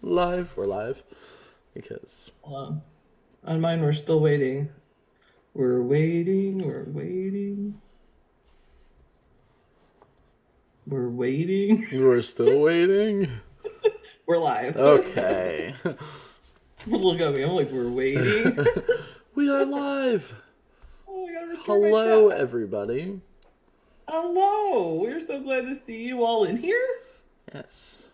Live. We're live. Because... On mine, we're still waiting. We're waiting. We're waiting. We're waiting. We're still waiting? We're live. Okay. Look at me. I'm like, we're waiting. We are live. Oh, I gotta restore my Hello, chat. everybody. Hello. We're so glad to see you all in here. Yes.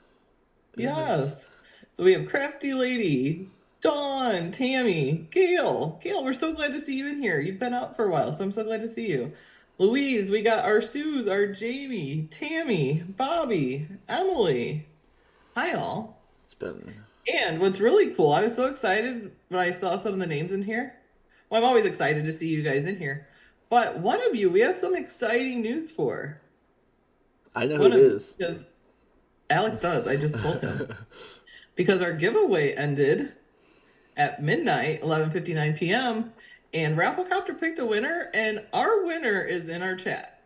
Yes. So we have Crafty Lady, Dawn, Tammy, Gail. Gail, we're so glad to see you in here. You've been out for a while, so I'm so glad to see you. Louise, we got our Suze, our Jamie, Tammy, Bobby, Emily. Hi, all. It's been... And what's really cool, I was so excited when I saw some of the names in here. Well, I'm always excited to see you guys in here. But one of you, we have some exciting news for. I know who it is. Because Alex does. I just told him. Because our giveaway ended at midnight, 11:59 p.m., and Rafflecopter picked a winner, and our winner is in our chat.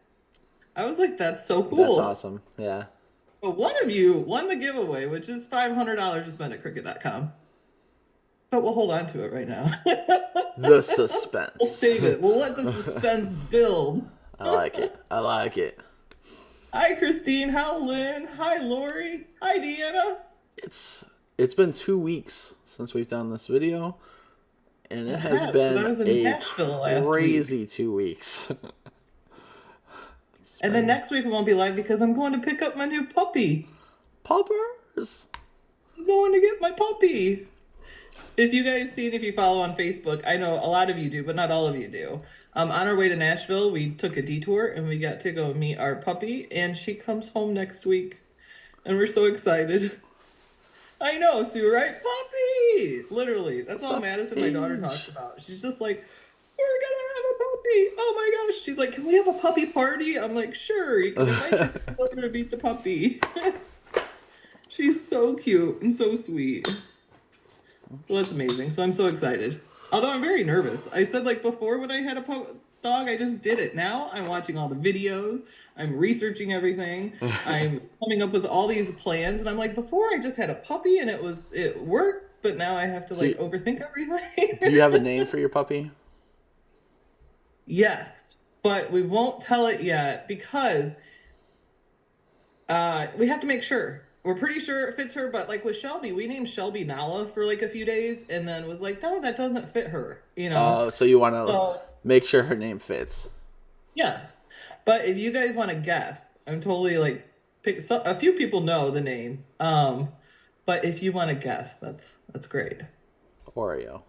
I was like, that's so cool. That's awesome. Yeah. But one of you won the giveaway, which is $500 to spend at CRICUT.com. But we'll hold on to it right now. The suspense. We'll save it. We'll let the suspense build. I like it. I like it. Hi, Christine. Hi, Lynn. Hi, Lori. Hi, Deanna. It's been 2 weeks since we've done this video, and it has been a crazy 2 weeks. And then next week we won't be live because I'm going to pick up my new puppy. Puppers. I'm going to get my puppy. If you guys see it, if you follow on Facebook, I know a lot of you do, but not all of you do. On our way to Nashville, we took a detour and we got to go meet our puppy, and she comes home next week, and we're so excited. I know, Sue, right? Puppy! Literally. That's all Madison, my daughter, talks about. She's just like, we're gonna have a puppy. Oh my gosh. She's like, can we have a puppy party? I'm like, sure. You can invite your friends over to meet the puppy. She's so cute and so sweet. So that's amazing. So I'm so excited. Although I'm very nervous. I said, like, before when I had a dog, I just did it. Now I'm watching all the videos. I'm researching everything. I'm coming up with all these plans. And I'm like, before I just had a puppy and it worked. But now I have to overthink everything. Do you have a name for your puppy? Yes, but we won't tell it yet because we have to make sure. We're pretty sure it fits her, but like with Shelby, we named Shelby Nala for like a few days and then was like, no, that doesn't fit her, you know? Oh, so you want to make sure her name fits. Yes, but if you guys want to guess, I'm totally like, a few people know the name, but if you want to guess, that's great. Oreo.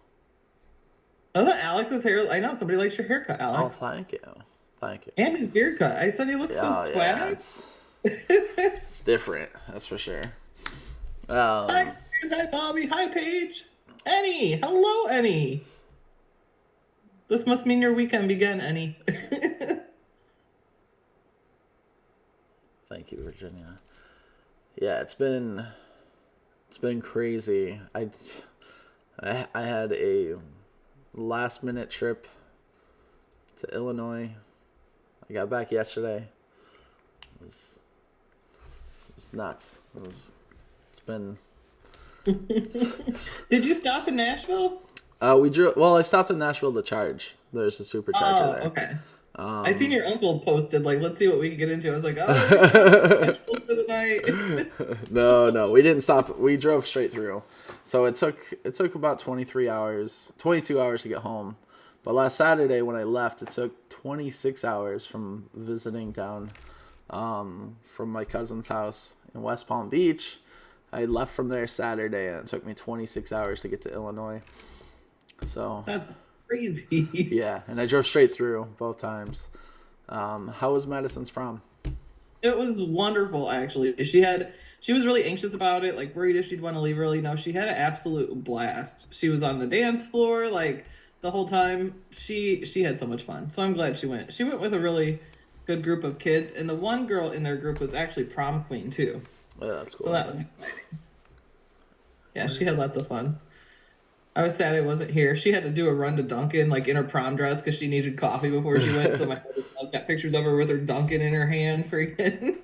Wasn't Alex's hair? I know somebody likes your haircut, Alex. Oh, thank you. Thank you. And his beard cut. I said he looks so swag. Yeah, it's different, that's for sure. Hi, Bobby. Hi, Paige. Annie. Hello, Annie. This must mean your weekend began, Annie. Thank you, Virginia. Yeah, it's been crazy. I had a last-minute trip to Illinois. I got back yesterday. It was nuts. It's been... Did you stop in Nashville? We drove. Well, I stopped in Nashville to charge. There's a supercharger there. Okay. I seen your uncle posted, like, let's see what we can get into. I was like, oh, for the night. No, we didn't stop. We drove straight through. So it took about 22 hours to get home. But last Saturday when I left, it took 26 hours from visiting down from my cousin's house in West Palm Beach. I left from there Saturday, and it took me 26 hours to get to Illinois. So that's crazy. Yeah, and I drove straight through both times. How was Madison's prom? It was wonderful, actually. She was really anxious about it, like worried if she'd want to leave early. No, she had an absolute blast. She was on the dance floor, like the whole time. She had so much fun. So I'm glad she went. She went with a really good group of kids, and the one girl in their group was actually prom queen too. Oh, that's cool. So that was exciting. Yeah, she had lots of fun. I was sad I wasn't here. She had to do a run to Dunkin', like in her prom dress, because she needed coffee before she went. So my husband's got pictures of her with her Dunkin' in her hand, freaking.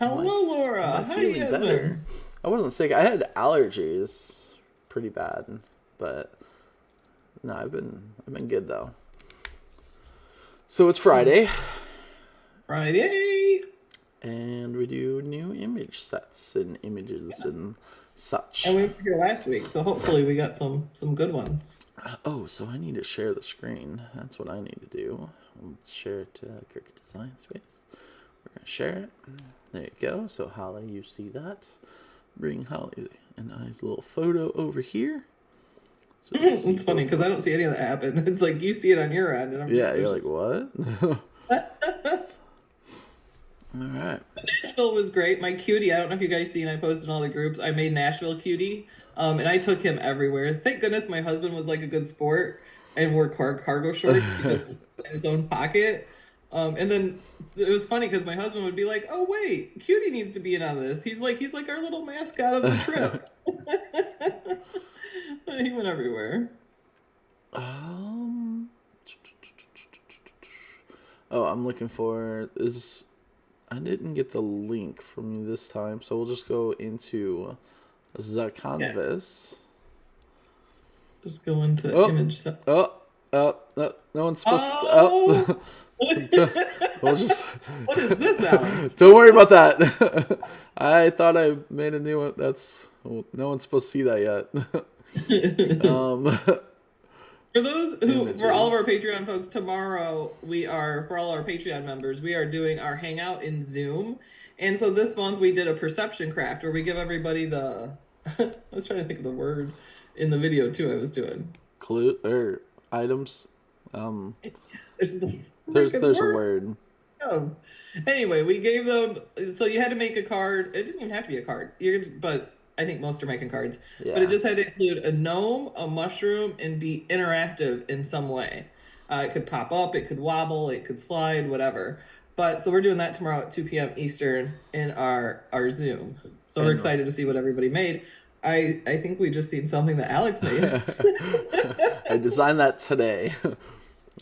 Hello, Laura. Am I How are you feeling guys better? doing? I wasn't sick. I had allergies, pretty bad, but no, I've been good though. So it's Friday. Friday. And we do new image sets and images and such. And we were here last week, so hopefully we got some good ones. Oh, so I need to share the screen. That's what I need to do. I'll share it to Cricut Design Space. We're going to share it. There you go. So Holly, you see that. Bring Holly and I's little photo over here. So it's funny because I don't see any of that happen. It's like you see it on your end. And I'm you're like, what? All right. Nashville was great. My cutie, I don't know if you guys seen, I posted in all the groups. I made Nashville cutie, and I took him everywhere. Thank goodness my husband was like a good sport and wore cargo shorts because he had his own pocket. And then it was funny because my husband would be like, "Oh wait, cutie needs to be in on this." He's like our little mascot of the trip. He went everywhere. Oh, I'm looking for this. I didn't get the link from you this time, so we'll just go into the canvas. Yeah. Just go into image set. No one's supposed to. We'll just. What is this, Alex? Don't worry about that. I thought I made a new one. No one's supposed to see that yet. For those who, for all of our Patreon folks, tomorrow for all our Patreon members, we are doing our hangout in Zoom. And so this month we did a perception craft where we give everybody I was trying to think of the word in the video too I was doing. Clue or items. There's a word. Oh. Anyway, we gave them, so you had to make a card. It didn't even have to be a card. But I think most are making cards, but it just had to include a gnome, a mushroom, and be interactive in some way. It could pop up, it could wobble, it could slide, whatever. So we're doing that tomorrow at 2 p.m. Eastern in our Zoom. So we're excited to see what everybody made. I think we just seen something that Alex made. I designed that today.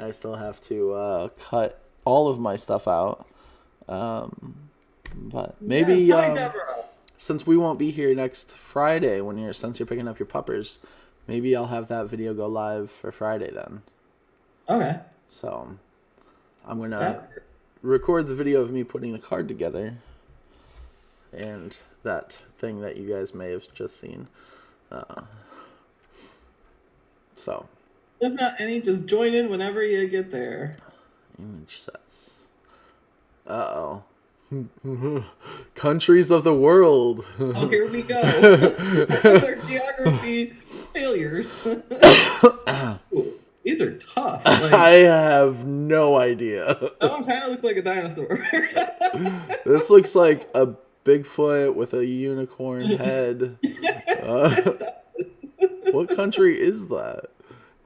I still have to cut all of my stuff out. But maybe... Yes, hi, Deborah. Since we won't be here next Friday since you're picking up your puppers, maybe I'll have that video go live for Friday then. Okay. So I'm going to record the video of me putting the card together and that thing that you guys may have just seen. So. If not any, just join in whenever you get there. Image sets. Uh-oh. Countries of the world. Oh, here we go. Another geography failures. Ooh, these are tough. I have no idea. That one kind of looks like a dinosaur. This looks like a Bigfoot with a unicorn head. What country is that?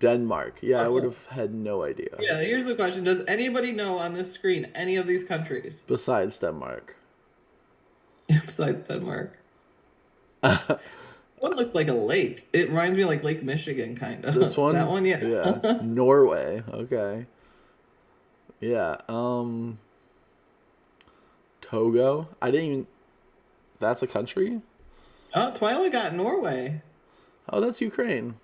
Denmark. Yeah, I would have had no idea. Yeah, here's the question. Does anybody know on this screen any of these countries? Besides Denmark. Besides Denmark. One looks like a lake. It reminds me of like Lake Michigan, kind of. This one? That one, yeah. Yeah. Norway. Okay. Yeah. Togo. I didn't even... That's a country? Oh, Twilight got Norway. Oh, that's Ukraine.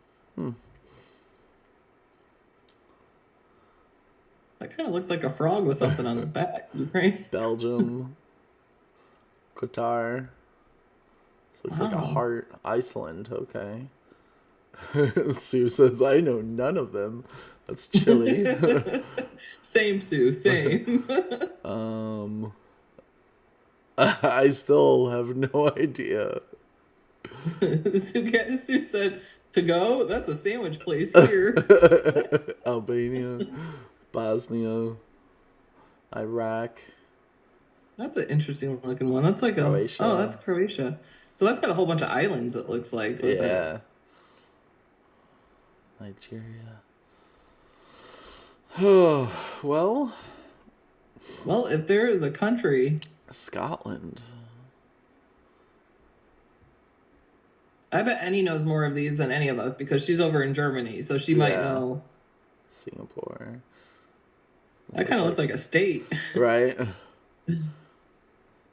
That kind of looks like a frog with something on his back. Ukraine. Belgium. Qatar. This looks like a heart. Iceland. Okay. Sue says, I know none of them. That's chilly. Same, Sue. Same. I still have no idea. Sue said, to go? That's a sandwich place here. Albania. Bosnia, Iraq. That's an interesting looking one. That's like Croatia. That's Croatia. So that's got a whole bunch of islands, it looks like. Yeah. Nigeria. Oh, well, if there is a country. Scotland. I bet Annie knows more of these than any of us because she's over in Germany, so she might know. Singapore. That kind of looks like a state. Right?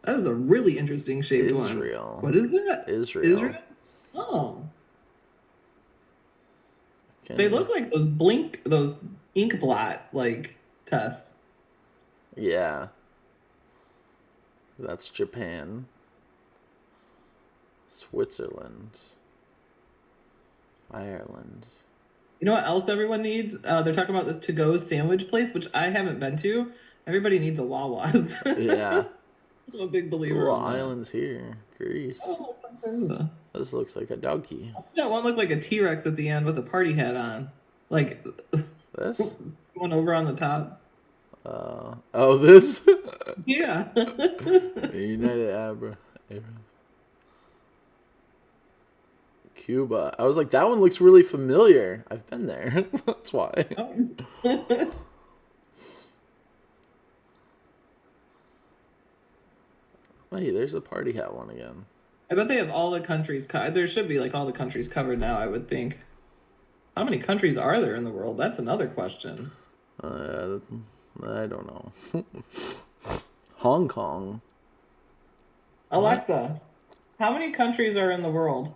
That is a really interesting shaped one. Israel. What is that? Israel. Oh. Can... They look like those ink blot like tests. Yeah. That's Japan. Switzerland. Ireland. You know what else everyone needs? They're talking about this to-go sandwich place, which I haven't been to. Everybody needs a Wawa's. Yeah. I'm a big believer in that. Islands here. Greece. Oh, looks like this looks like a donkey. Yeah, one looked like a T-Rex at the end with a party hat on. Like this? One over on the top. Oh, this? Yeah. United Arab. Cuba. I was like, that one looks really familiar. I've been there. That's why. Oh. Hey, there's a party hat one again. I bet they have all the countries. There should be like all the countries covered now, I would think. How many countries are there in the world? That's another question. I don't know. Hong Kong. Alexa, how many countries are in the world?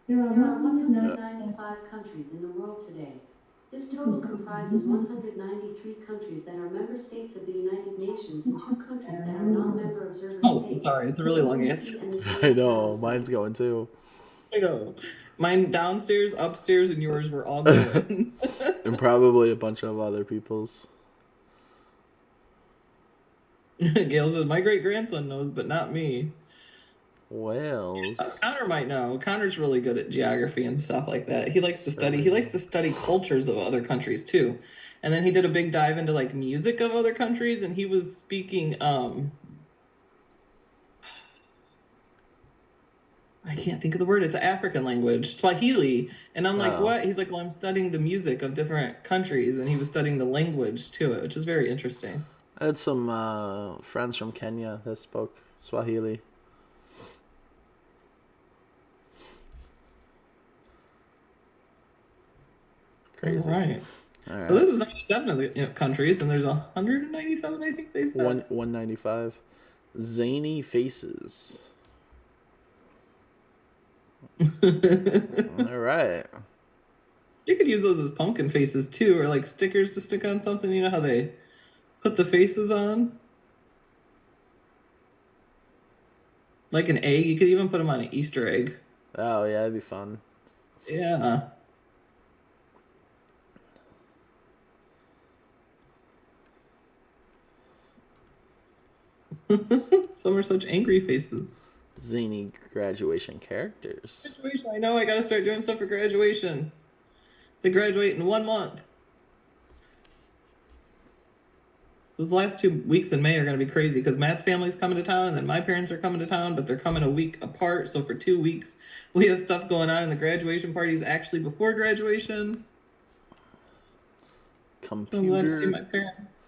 There are 195 countries in the world today. This total comprises 193 countries that are member states of the United Nations and 2 countries that are non-member observer states. Oh, sorry, it's a really long answer. I know, mine's going too. I know. Mine downstairs, upstairs, and yours were all going. And probably a bunch of other people's. Gail says, my great-grandson knows, but not me. Wales. Connor might know. Connor's really good at geography and stuff like that. He likes to study. He likes to study cultures of other countries too. And then he did a big dive into like music of other countries, and he was speaking. I can't think of the word. It's an African language, Swahili. And I'm like, what? He's like, well, I'm studying the music of different countries, and he was studying the language to it, which is very interesting. I had some friends from Kenya that spoke Swahili. Crazy. All right. So this is only 7 of the countries, and there's 197, I think they said. 195. Zany faces. All right. You could use those as pumpkin faces too, or like stickers to stick on something. You know how they put the faces on? Like an egg. You could even put them on an Easter egg. Oh, yeah, that'd be fun. Yeah. Some are such angry faces. Zany graduation characters. Graduation. I know. I got to start doing stuff for graduation. They graduate in 1 month. Those last 2 weeks in May are going to be crazy because Matt's family's coming to town and then my parents are coming to town, but they're coming a week apart. So for 2 weeks, we have stuff going on, and the graduation party is actually before graduation. Computer. I'm glad to see my parents.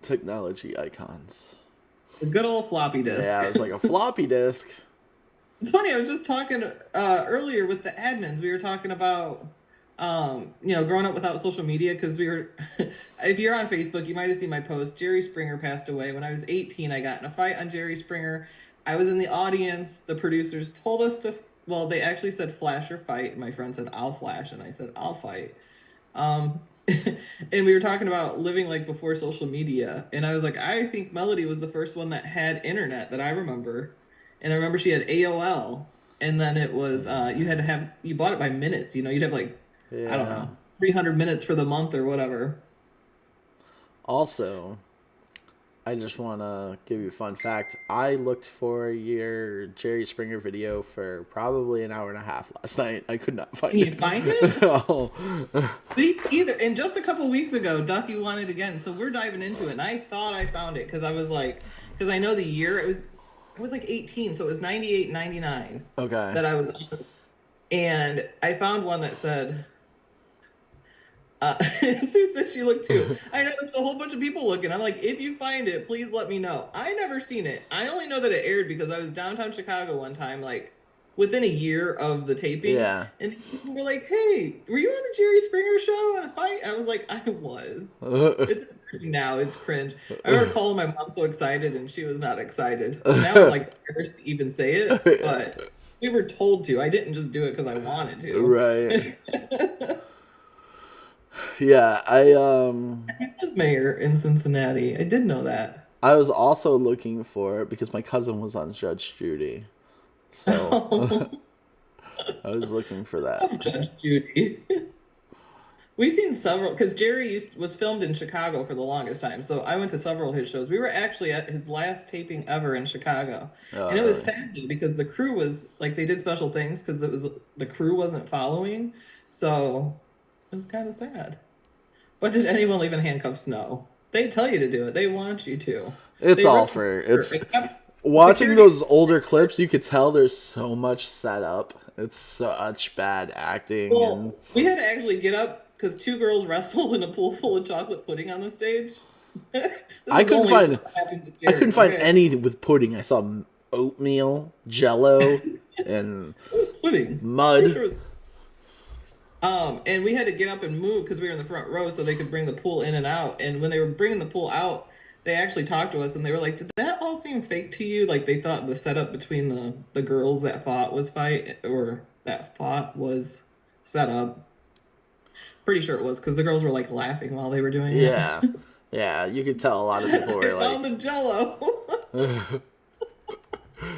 Technology icons. A good old floppy disk. Yeah, it's like a floppy disk. It's funny. I was just talking earlier with the admins. We were talking about, growing up without social media because we were. If you're on Facebook, you might have seen my post. Jerry Springer passed away when I was 18. I got in a fight on Jerry Springer. I was in the audience. The producers told us to. Well, they actually said flash or fight. And my friend said I'll flash, and I said I'll fight. And we were talking about living like before social media, and I was like, I think Melody was the first one that had internet that I remember, and I remember she had AOL, and then it was you bought it by minutes, you'd have like I don't know 300 minutes for the month or whatever. Also, I just want to give you a fun fact. I looked for your Jerry Springer video for probably an hour and a half last night. I could not find it. Can you find it? No. Me either. And just a couple weeks ago, Ducky wanted again. So we're diving into it. And I thought I found it because I was like, because I know the year. I was like 18. So it was 98, 99. Okay. That I was on. And I found one that said... Sue said she looked too. I know there's a whole bunch of people looking. I'm like, if you find it, please let me know. I never seen it. I only know that it aired because I was downtown Chicago one time, like within a year of the taping. Yeah. And people were like, hey, were you on the Jerry Springer show on a fight? And I was like, I was. It's Now it's cringe. I remember calling my mom so excited, and she was not excited. Now I'm like embarrassed to even say it, but we were told to. I didn't just do it because I wanted to. Right. Yeah, I was mayor in Cincinnati. I did know that. I was also looking for it because my cousin was on Judge Judy. So I was looking for that. Judge Judy. We've seen several, because Jerry was filmed in Chicago for the longest time. So I went to several of his shows. We were actually at his last taping ever in Chicago. And it was sad though, because the crew was, like, they did special things because the crew wasn't following. So it was kind of sad. But did anyone leave in handcuffs? No. They tell you to do it. They want you to. It's all for it's watching those older clips. You could tell there's so much set up. It's such bad acting. Well, we had to actually get up because 2 girls wrestled in a pool full of chocolate pudding on the stage. I couldn't find anything with pudding. I saw oatmeal, Jello, and pudding, mud. Sure. And we had to get up and move because we were in the front row so they could bring the pool in and out. And when they were bringing the pool out, they actually talked to us and they were like, did that all seem fake to you? Like they thought the setup between the girls that fought was set up. Pretty sure it was because the girls were like laughing while they were doing it. Yeah. Yeah, you could tell a lot of people were like on the Jello.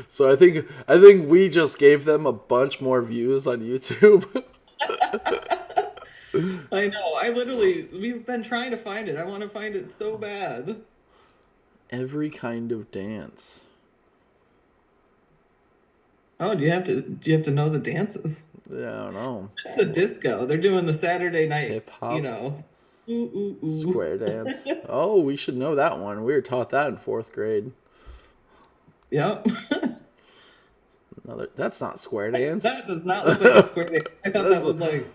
So I think we just gave them a bunch more views on YouTube. I know. We've been trying to find it. I want to find it so bad. Every kind of dance. Oh, do you have to know the dances? Yeah, I don't know. It's the disco. They're doing the Saturday night hip hop. You know. Ooh, ooh, ooh. Square dance. Oh, we should know that one. We were taught that in 4th grade. Yep. That's not square dance. That does not look like a square dance. I thought that was like,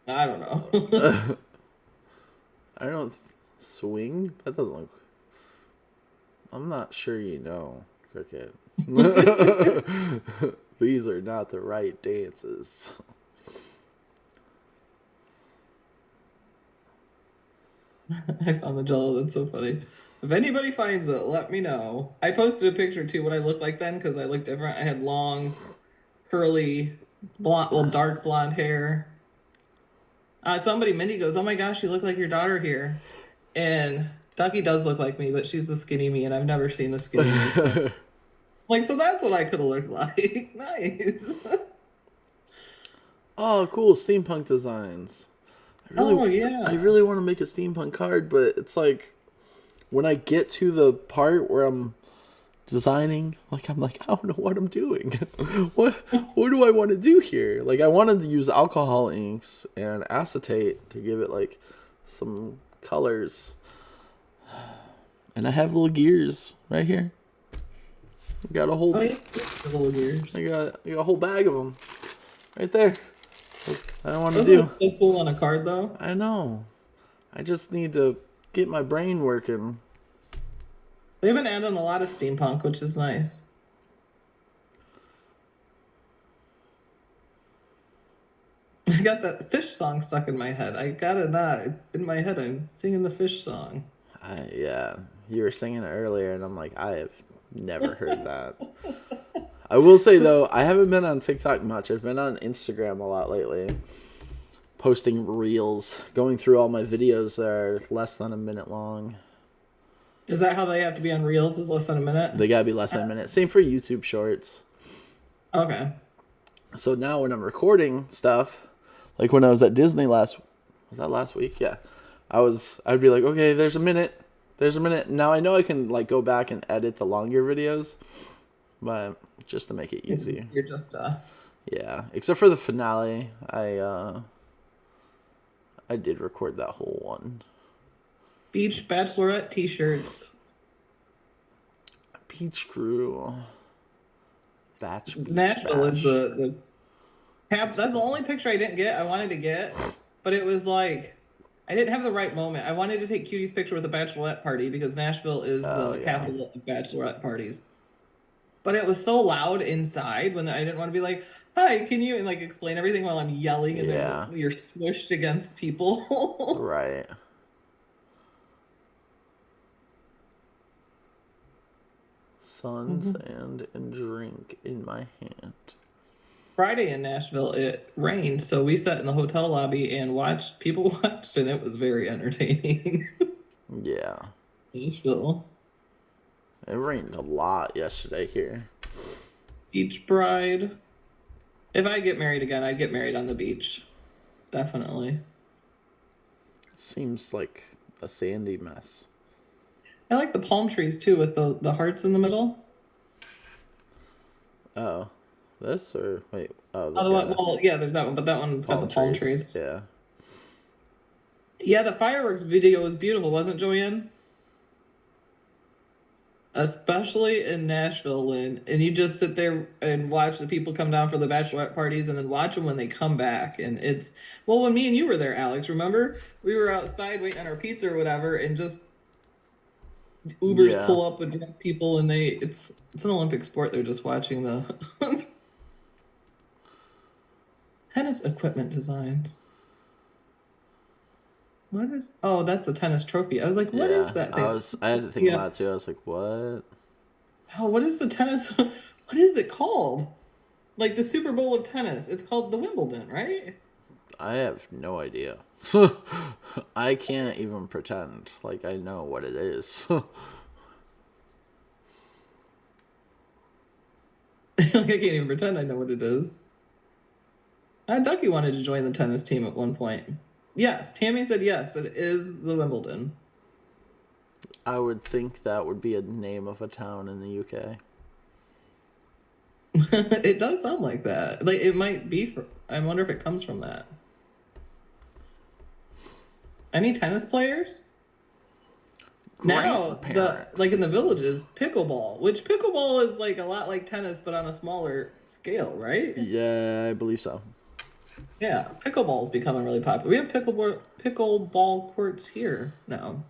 I don't know. I don't swing. That doesn't look. I'm not sure you know, Cricket. These are not the right dances. I found the Jello. That's so funny. If anybody finds it, let me know. I posted a picture too what I looked like then because I looked different. I had long, curly, dark blonde hair. Mindy goes, oh my gosh, you look like your daughter here. And Ducky does look like me, but she's the skinny me, and I've never seen the skinny me. So. So that's what I could have looked like. Nice. Oh, cool. Steampunk designs. I really want to make a steampunk card, but it's like when I get to the part where I'm designing, I'm like, I don't know what I'm doing. What do I want to do here? Like, I wanted to use alcohol inks and acetate to give it like some colors. And I have little gears right here. I got a whole little gears. I got a whole bag of them right there. I don't want to do. Those look so cool on a card, though. I know. I just need to get my brain working. They've been adding a lot of steampunk, which is nice. I got that fish song stuck in my head. I got it not in my head. I'm singing the fish song. Yeah, you were singing it earlier, and I'm like, I have never heard that. I will say, though, I haven't been on TikTok much. I've been on Instagram a lot lately. Posting reels. Going through all my videos that are less than a minute long. Is that how they have to be on reels? Is less than a minute? They gotta be less than a minute. Same for YouTube Shorts. Okay. So now when I'm recording stuff, like when I was at Disney was that last week? Yeah. I'd be like, okay, there's a minute. Now I know I can go back and edit the longer videos. But just to make it easy. You're just yeah, except for the finale, I did record that whole one. Beach Bachelorette t-shirts. Beach Crew. Nashville is the that's the only picture I didn't get. I wanted to get, but it was like I didn't have the right moment. I wanted to take Cutie's picture with the Bachelorette party because Nashville is the capital of Bachelorette parties. But it was so loud inside when I didn't want to be like, hi, can you, and explain everything while I'm yelling and you're smushed against people. Right. sun, sand, and drink in my hand. Friday in Nashville, it rained, so we sat in the hotel lobby and watched. People watched, and it was very entertaining. Yeah. Nashville. It rained a lot yesterday here. Beach bride. If I get married again, I'd get married on the beach. Definitely. Seems like a sandy mess. I like the palm trees too with the hearts in the middle. Oh. This or wait? Oh, Well, yeah, there's that one, but that one's got the palm trees. Yeah. Yeah, the fireworks video was beautiful, wasn't it, Joanne? Especially in Nashville, Lynn. And you just sit there and watch the people come down for the Bachelorette parties and then watch them when they come back. And it's, well, when me and you were there, Alex, remember? We were outside waiting on our pizza or whatever, and just Ubers pull up with drunk people, and it's an Olympic sport. They're just watching the tennis equipment designs. What is? Oh, that's a tennis trophy. I was like, what is that thing? I had to think about it too. I was like, what? Oh, what is the tennis? What is it called? Like the Super Bowl of tennis. It's called the Wimbledon, right? I have no idea. I can't even pretend like I know what it is. Like I can't even pretend I know what it is. Ducky wanted to join the tennis team at one point. Yes, Tammy said yes, it is the Wimbledon. I would think that would be a name of a town in the UK. It does sound like that. Like it might be I wonder if it comes from that. Any tennis players? Now, like in the villages, pickleball, which pickleball is like a lot like tennis, but on a smaller scale, right? Yeah, I believe so. Yeah, pickleball is becoming really popular. We have pickleball courts here now.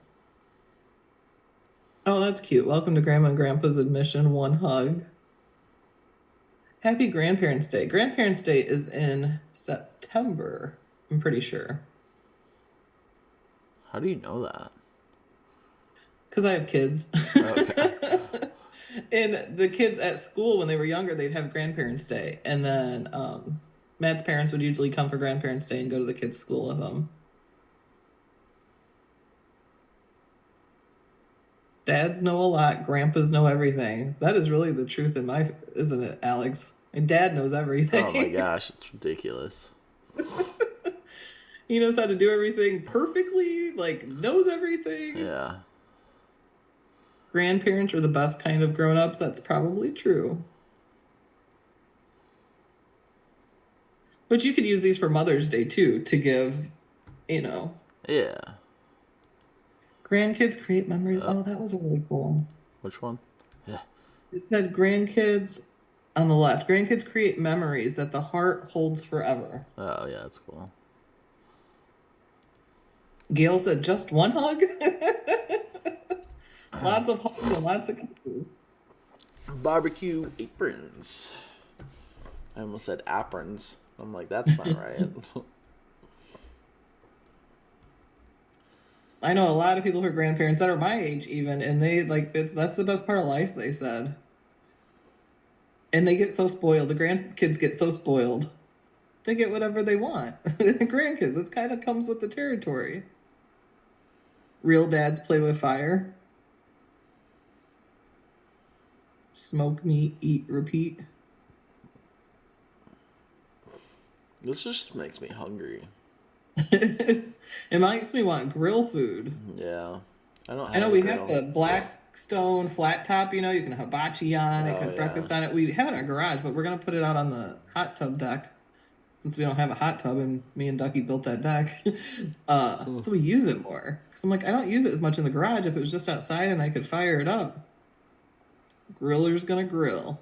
Oh, that's cute. Welcome to Grandma and Grandpa's admission. One hug. Happy Grandparents' Day. Grandparents' Day is in September, I'm pretty sure. How do you know that? Because I have kids. Okay. And the kids at school, when they were younger, they'd have Grandparents' Day. And then Matt's parents would usually come for Grandparents' Day and go to the kids' school with them. Dads know a lot. Grandpas know everything. That is really the truth isn't it, Alex? And Dad knows everything. Oh my gosh, it's ridiculous. He knows how to do everything perfectly, like knows everything. Yeah. Grandparents are the best kind of grown-ups. That's probably true. But you could use these for Mother's Day, too, to give, Yeah. Grandkids create memories. Oh, that was really cool. Which one? Yeah. It said grandkids on the left. Grandkids create memories that the heart holds forever. Oh, yeah, that's cool. Gail said just one hug? Lots of hugs and lots of kisses. BBQ aprons. I almost said aprons. I'm like, that's not right. I know a lot of people who are grandparents that are my age even, and they like that's the best part of life, they said. And they get so spoiled. The grandkids get so spoiled. They get whatever they want. The grandkids, it kind of comes with the territory. Real dads play with fire. Smoke meat, eat, repeat. This just makes me hungry. It makes me want grill food. Yeah. I know we have the Blackstone flat top, you can hibachi on it, cook breakfast on it. We have it in our garage, but we're going to put it out on the hot tub deck since we don't have a hot tub and me and Ducky built that deck. So we use it more. Because I'm like, I don't use it as much in the garage. If it was just outside and I could fire it up. Griller's going to grill.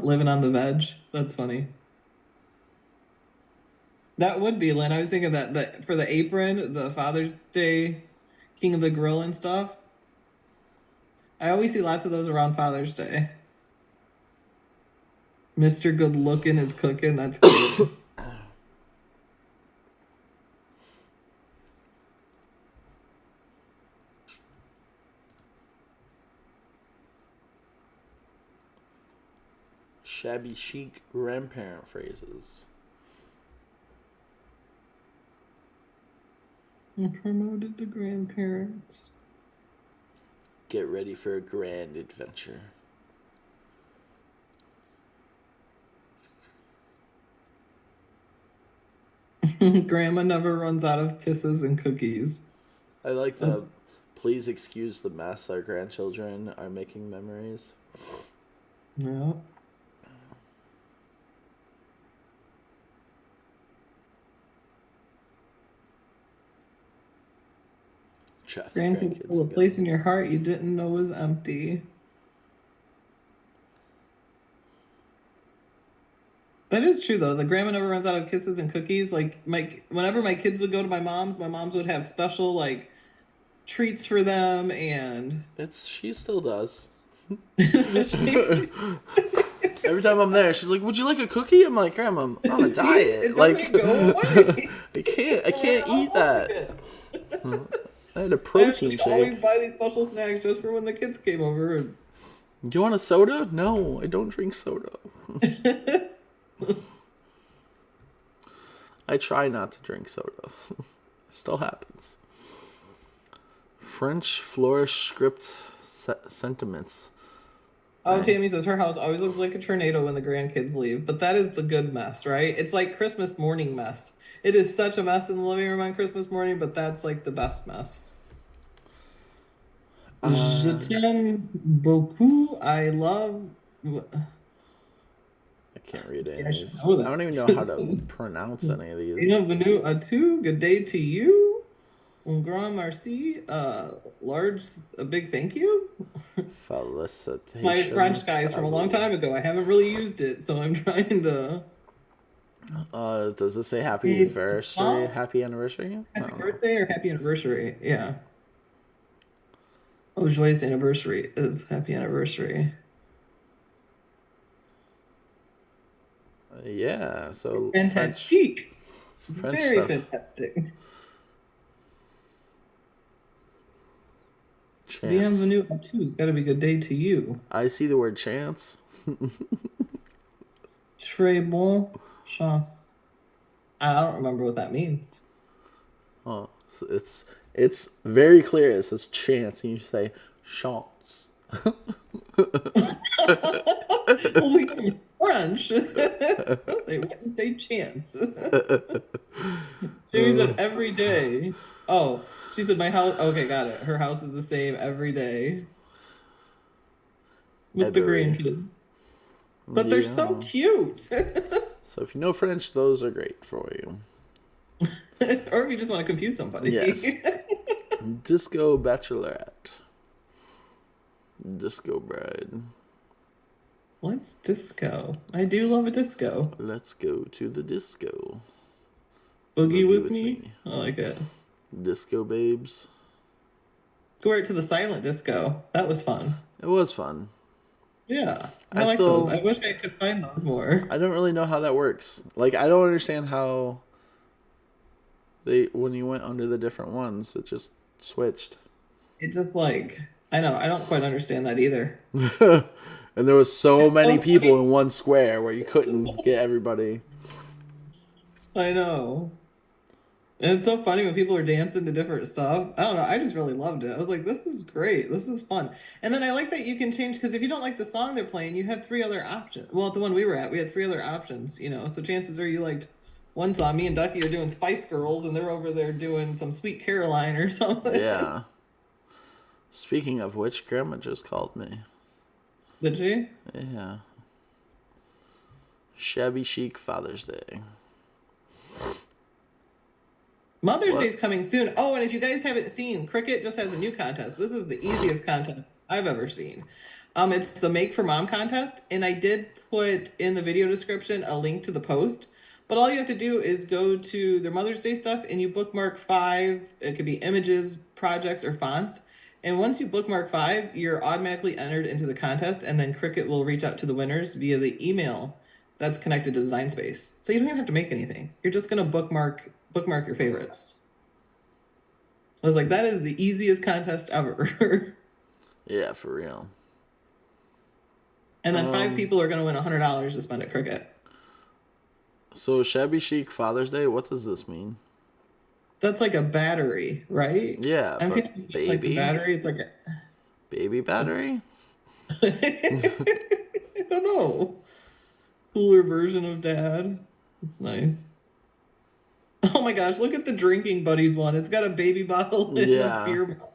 Living on the veg. That's funny. That would be, Lynn. I was thinking that for the apron, the Father's Day, King of the Grill and stuff. I always see lots of those around Father's Day. Mr. Good Looking is cooking. That's good. Shabby chic grandparent phrases. And promoted the grandparents. Get ready for a grand adventure. Grandma never runs out of kisses and cookies. I like the please excuse the mess our grandchildren are making memories. Yeah. Grandkids fill a place in your heart you didn't know was empty. That is true though. The grandma never runs out of kisses and cookies. Like whenever my kids would go to my mom's would have special like treats for them, and she still does. Every time I'm there, she's like, "Would you like a cookie?" I'm like, "Grandma, I'm on a diet. It doesn't go away. I can't eat that." I had a protein shake. Always buy these special snacks just for when the kids came over. Do you want a soda? No, I don't drink soda. I try not to drink soda. Still happens. French Flourish script sentiments. Oh, Tammy says her house always looks like a tornado when the grandkids leave, but that is the good mess, right? It's like Christmas morning mess. It is such a mess in the living room on Christmas morning, but that's like the best mess. Je t'aime beaucoup. I love. I can't read it. I don't even know how to pronounce any of these. Bienvenue à tous. Good day to you. Un grand merci. A big thank you. Felicitations. My French guy is from a long time ago. I haven't really used it, so I'm trying to. Does it say happy anniversary? Happy anniversary? Happy birthday or happy anniversary? Yeah. Oh, joyous anniversary is happy anniversary. Yeah, so fantastic. French Very stuff. fantastic. Chance. Bienvenue à tous. Got to be good day to you. I see the word chance. Très bon chance. I don't remember what that means. Oh, so it's very clear. It says chance, and you say chance. Only French. They wouldn't say chance. Jamie said every day. Oh, she said my house. Okay, got it. Her house is the same every day with the grandkids. But they're so cute. So if you know French, those are great for you. Or if you just want to confuse somebody. Yes. Disco Bachelorette. Disco Bride. What's disco? I do love a disco. Let's go to the disco. Boogie with me? I like it. Disco Babes. Go right to the silent disco. That was fun. It was fun. Yeah. I like those. I wish I could find those more. I don't really know how that works. Like, I don't understand how when you went under the different ones, it just switched. It just I don't quite understand that either. And there was so many people in one square where you couldn't get everybody. I know. And it's so funny when people are dancing to different stuff. I don't know. I just really loved it. I was like, this is great. This is fun. And then I like that you can change, because if you don't like the song they're playing, you have 3 other options. Well, at the one we were at, we had 3 other options, So chances are you liked one song. Me and Ducky are doing Spice Girls, and they're over there doing some Sweet Caroline or something. Yeah. Speaking of which, Grandma just called me. Did she? Yeah. Shabby chic Father's Day. Mother's Day is coming soon. Oh, and if you guys haven't seen, CRICUT just has a new contest. This is the easiest contest I've ever seen. It's the Make for Mom contest, and I did put in the video description a link to the post. But all you have to do is go to their Mother's Day stuff, and you bookmark 5. It could be images, projects, or fonts. And once you bookmark 5, you're automatically entered into the contest, and then CRICUT will reach out to the winners via the email that's connected to Design Space. So you don't even have to make anything. You're just going to bookmark your favorites. I was like, that is the easiest contest ever. Yeah, for real. And then 5 people are going to win $100 to spend at Cricut. So shabby chic Father's Day, what does this mean? That's like a battery, right? Yeah, I'm but feeling it's like the battery. It's like a... Baby battery? I don't know. Cooler version of dad. It's nice. Oh my gosh, look at the drinking buddies one. It's got a baby bottle and a beer bottle.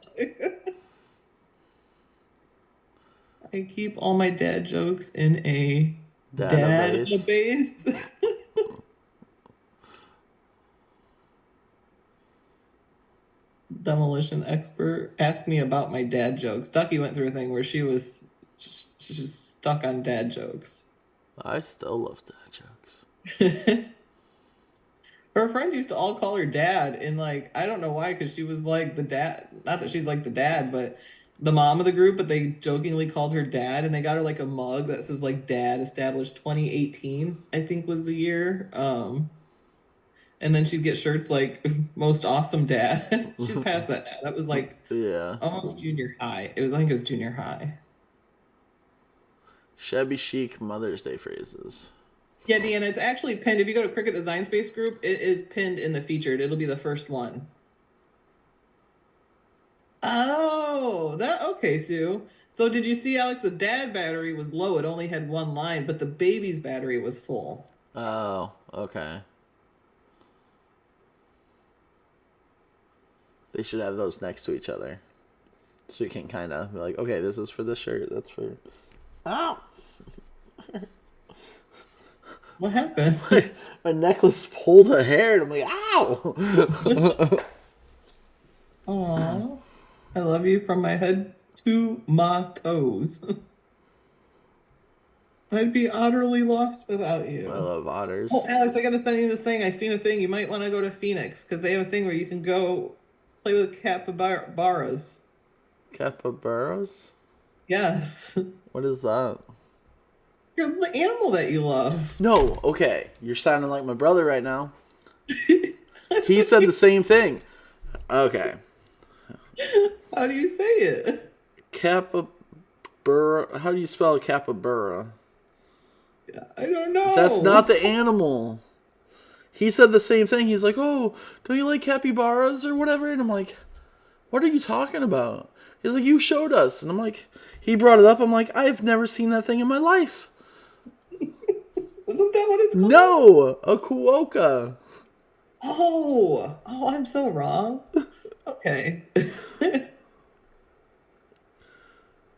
I keep all my dad jokes in a database. Demolition expert asked me about my dad jokes. Ducky went through a thing where she was just stuck on dad jokes. I still love dad jokes. Her friends used to all call her dad, and like, I don't know why, because she was like the dad. Not that she's like the dad, but the mom of the group, but they jokingly called her dad, and they got her like a mug that says like dad established 2018, I think was the year. And then she'd get shirts like most awesome dad. She's past that now. That was like almost junior high. I think it was junior high. Shabby chic Mother's Day phrases. Yeah, Deanna, it's actually pinned. If you go to Cricut Design Space group, it is pinned in the featured. It'll be the first one. Oh, okay, Sue. So did you see, Alex, the dad battery was low. It only had 1 line, but the baby's battery was full. Oh, okay. They should have those next to each other. So you can kind of be like, okay, this is for the shirt. That's for... Ow! What happened? My necklace pulled a hair, and I'm like, ow! Aww. I love you from my head to my toes. I'd be utterly lost without you. I love otters. Oh, Alex, I gotta send you this thing. I seen a thing. You might want to go to Phoenix, because they have a thing where you can go play with capybaras. Capybaras? Yes. What is that? You're the animal that you love. No, okay. You're sounding like my brother right now. He said the same thing. Okay. How do you say it? Capybara. How do you spell capybara? I don't know. That's not the animal. He said the same thing. He's like, oh, don't you like capybaras or whatever? And I'm like, what are you talking about? He's like, you showed us. And I'm like, he brought it up. I'm like, I've never seen that thing in my life. Isn't that what it's called? No, a quokka. Oh, I'm so wrong. Okay. A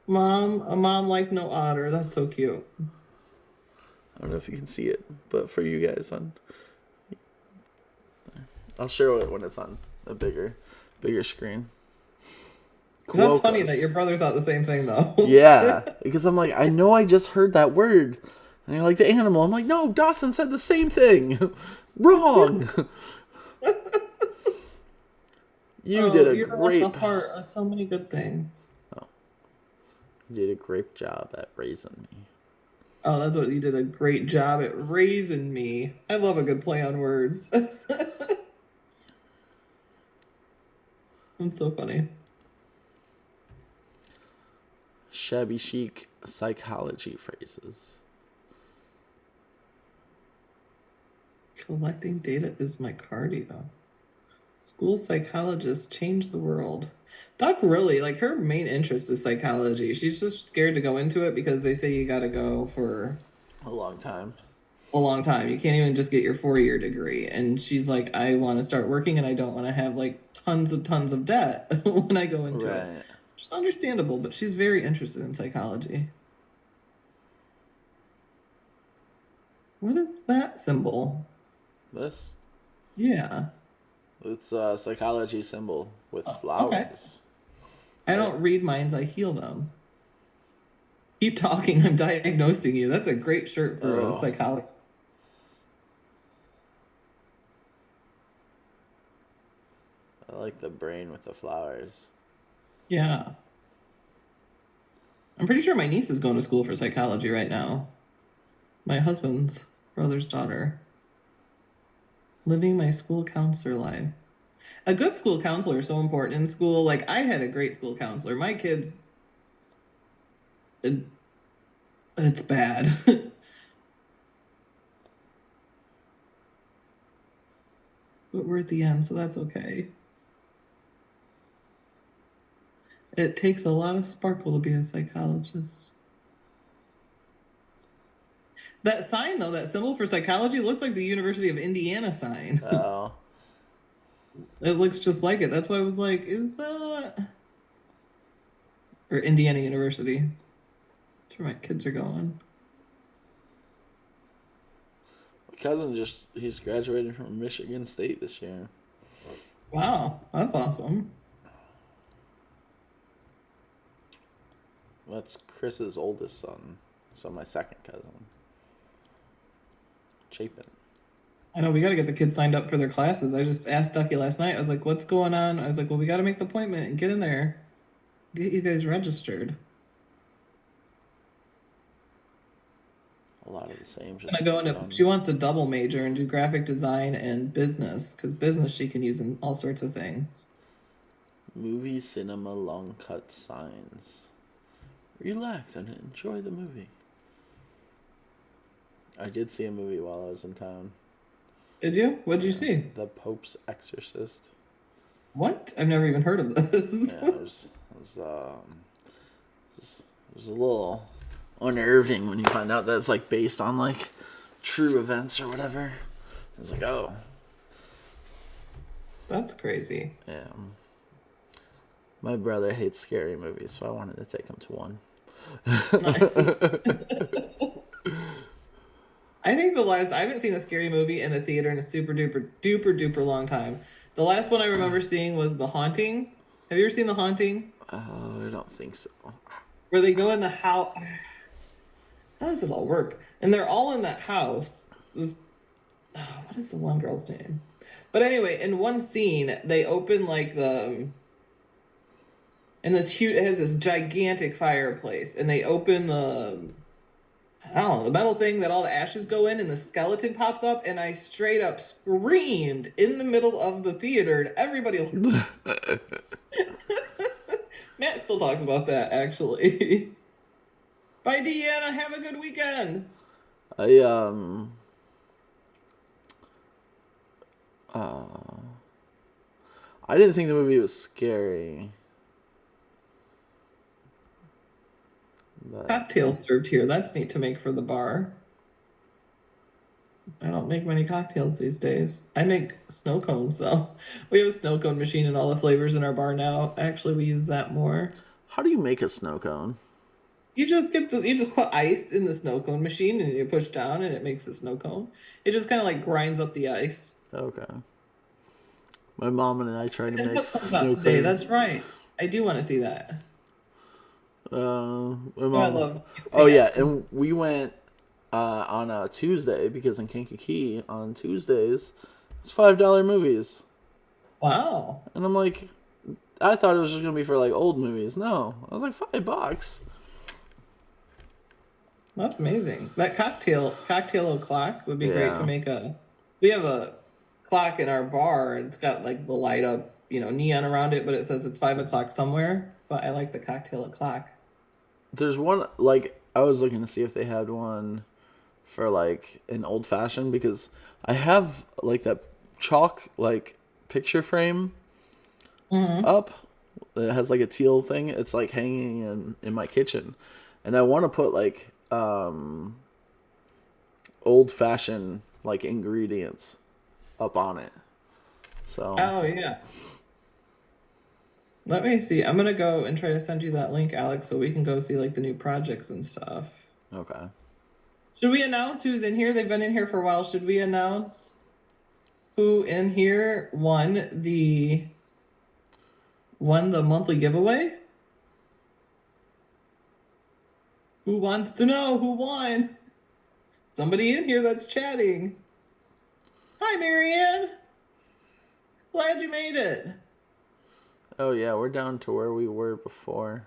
mom like no otter. That's so cute. I don't know if you can see it, but for you guys I'll show it when it's on a bigger screen. That's funny that your brother thought the same thing, though. Yeah, because I'm like, I know I just heard that word. And you're like, the animal. I'm like, no, Dawson said the same thing. Wrong. You did a you're great... at the heart of so many good things. Oh. You did a great job at raising me. Oh, that's what you did a great job at raising me. I love a good play on words. That's so funny. Shabby chic psychology phrases. Collecting data is my cardio. School psychologists change the world. Doc really, like, her main interest is psychology. She's just scared to go into it because they say you gotta go for a long time. You can't even just get your 4-year degree. And she's like, I want to start working and I don't want to have like tons of debt when I go into it. Which is understandable, but she's very interested in psychology. What is that symbol? This? Yeah. It's a psychology symbol with flowers. Okay. I don't read minds, I heal them. Keep talking, I'm diagnosing you. That's a great shirt for a psychology. I like the brain with the flowers. Yeah. I'm pretty sure my niece is going to school for psychology right now. My husband's brother's daughter. Living my school counselor life. A good school counselor is so important in school. Like, I had a great school counselor. My kids It's bad. But we're at the end, so that's okay. It takes a lot of sparkle to be a psychologist. That sign, though, that symbol for psychology looks like the University of Indiana sign. Oh. It looks just like it. That's why I was like, is that... Or Indiana University. That's where my kids are going. My cousin he's graduating from Michigan State this year. Wow, that's awesome. That's Chris's oldest son. So my second cousin. Chapin. I know, we got to get the kids signed up for their classes. I just asked Ducky last night. I was like, what's going on? I was like, well, we got to make the appointment and get in there. Get you guys registered. A lot of the same. She wants to double major and do graphic design and business, because business she can use in all sorts of things. Movie, cinema, long cut signs. Relax and enjoy the movie. I did see a movie while I was in town. Did you? What did you see? The Pope's Exorcist. What? I've never even heard of this. Yeah, it was a little unnerving when you find out that it's like based on like true events or whatever. It's like, oh, that's crazy. Yeah. My brother hates scary movies, so I wanted to take him to one. I think I haven't seen a scary movie in a theater in a super duper long time. The last one I remember seeing was The Haunting. Have you ever seen The Haunting? Oh, I don't think so. Where they go in the house. How does it all work? And they're all in that house. What is the one girl's name? But anyway, in one scene, they open like and this huge, it has this gigantic fireplace, and they open the metal thing that all the ashes go in, and the skeleton pops up, and I straight up screamed in the middle of the theater, and everybody Matt still talks about that, actually. Bye, Deanna. Have a good weekend. I didn't think the movie was scary. But... Cocktails served here. That's neat to make for the bar. I don't make many cocktails these days. I make snow cones, though. We have a snow cone machine and all the flavors in our bar now. Actually, we use that more. How do you make a snow cone? You just put ice in the snow cone machine, and you push down, and it makes a snow cone. It just kind of like grinds up the ice. Okay. My mom and I tried to make snow cones today. That's right. I do want to see that. My mom... I love. Oh yeah, and we went on a Tuesday because in Kankakee on Tuesdays it's $5 movies. Wow. And I'm like, I thought it was just gonna be for like old movies. No, I was like $5. That's amazing. That cocktail o'clock would be great to make a. We have a clock in our bar, and it's got like the light up, neon around it, but it says it's 5 o'clock somewhere. But I like the cocktail o'clock. There's one, like, I was looking to see if they had one for like an old fashioned, because I have like that chalk like picture frame up. It has like a teal thing. It's like hanging in my kitchen, and I want to put like old fashioned like ingredients up on it. So. Oh yeah. Let me see. I'm gonna go and try to send you that link, Alex, so we can go see like the new projects and stuff. Okay. Should we announce who's in here? They've been in here for a while. Should we announce who in here won the monthly giveaway? Who wants to know who won? Somebody in here that's chatting. Hi, Marianne. Glad you made it. Oh, yeah, we're down to where we were before.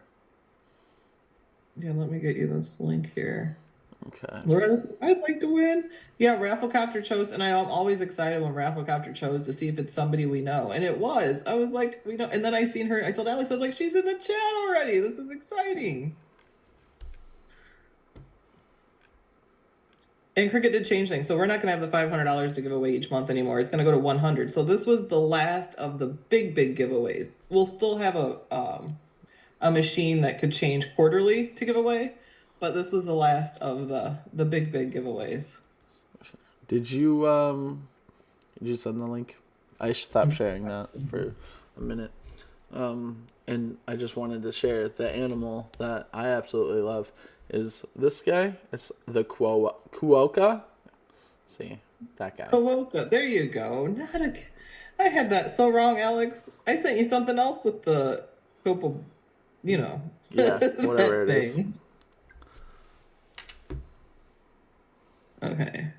Yeah, let me get you this link here. Okay. Laura, I'd like to win. Yeah, Rafflecopter chose, and I'm always excited when Rafflecopter chose to see if it's somebody we know. And it was. I was like, we know. And then I seen her. I told Alex, I was like, she's in the chat already. This is exciting. And Cricut did change things, so we're not going to have the $500 to give away each month anymore. It's going to go to 100. So this was the last of the big giveaways. We'll still have a machine that could change quarterly to give away, but this was the last of the big giveaways. Did you send the link? I stopped sharing that for a minute. And I just wanted to share the animal that I absolutely love is this guy. It's the Kuoka. See, that guy. Kuoka, there you go. I had that so wrong, Alex. I sent you something else with the Copo, Yeah, whatever it is. Okay.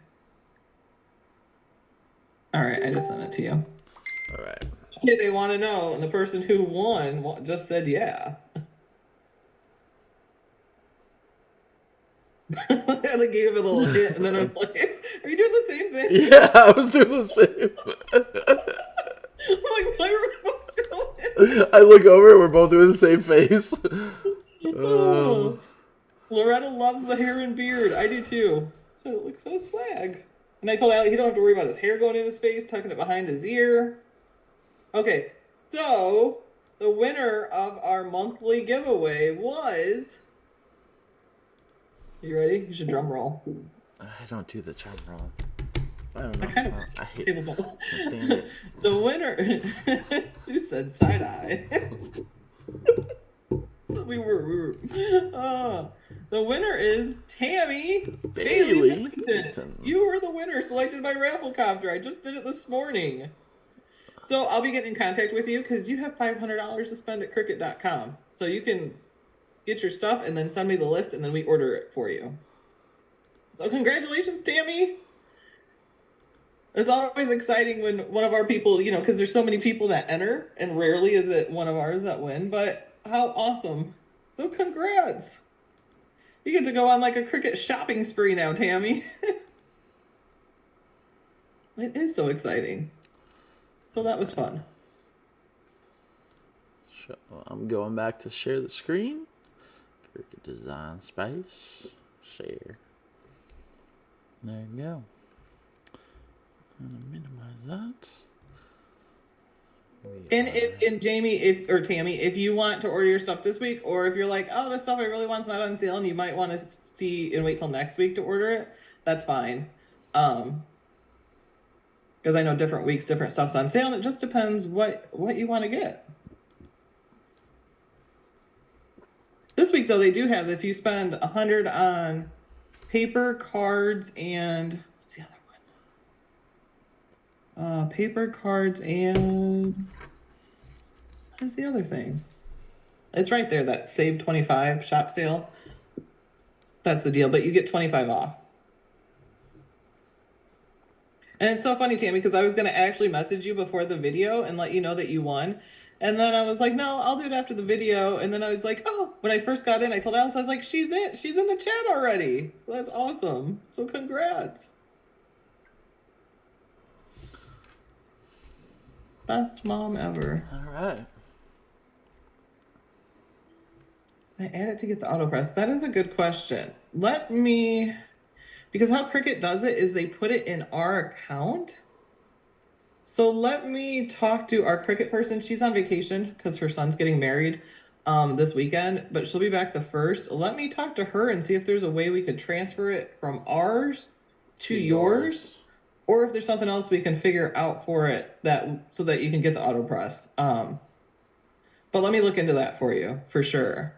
All right, I just sent it to you. All right. Okay, they want to know, and the person who won just said yeah. I gave it a little hit, and then I'm like, "Are you doing the same thing?" Yeah, I was doing the same. I'm like, "Why are we both doing it?" I look over, we're both doing the same face. Loretta loves the hair and beard. I do too. So it looks so swag. And I told Alec he don't have to worry about his hair going in his face, tucking it behind his ear. Okay, so the winner of our monthly giveaway was... You ready? You should drum roll. I don't do the drum roll. I don't know. I hate table small. stand it. The winner... Sue said side eye. So we were the winner is Tammy Bailey. You were the winner, selected by Rafflecopter. I just did it this morning. So I'll be getting in contact with you because you have $500 to spend at Cricut.com. So you can get your stuff and then send me the list and then we order it for you. So congratulations, Tammy. It's always exciting when one of our people, because there's so many people that enter and rarely is it one of ours that win, but how awesome. So congrats. You get to go on like a Cricut shopping spree now, Tammy. It is so exciting. So that was fun. I'm going back to share the screen. Cricut Design Space. Share. There you go. I'm going to minimize that. And Jamie, Tammy, if you want to order your stuff this week, or if you're like, oh, this stuff I really want's not on sale, and you might want to see and wait till next week to order it, that's fine. Because I know different weeks, different stuff's on sale, and it just depends what you want to get. This week, though, they do have, if you spend $100 on paper, cards, and what's the other one? Paper, cards, and what is the other thing? It's right there, that Save 25 shop sale. That's the deal, but you get 25 off. And it's so funny, Tammy, because I was going to actually message you before the video and let you know that you won. And then I was like, no, I'll do it after the video. And then I was like, oh, when I first got in, I told Alex, I was like, she's in the chat already. So that's awesome. So congrats. Best mom ever. All right. I add it to get the AutoPress. That is a good question. Because how Cricut does it is they put it in our account. So let me talk to our Cricut person. She's on vacation because her son's getting married this weekend, but she'll be back the 1st. Let me talk to her and see if there's a way we could transfer it from ours to yours, or if there's something else we can figure out for it so that you can get the AutoPress. But let me look into that for you for sure.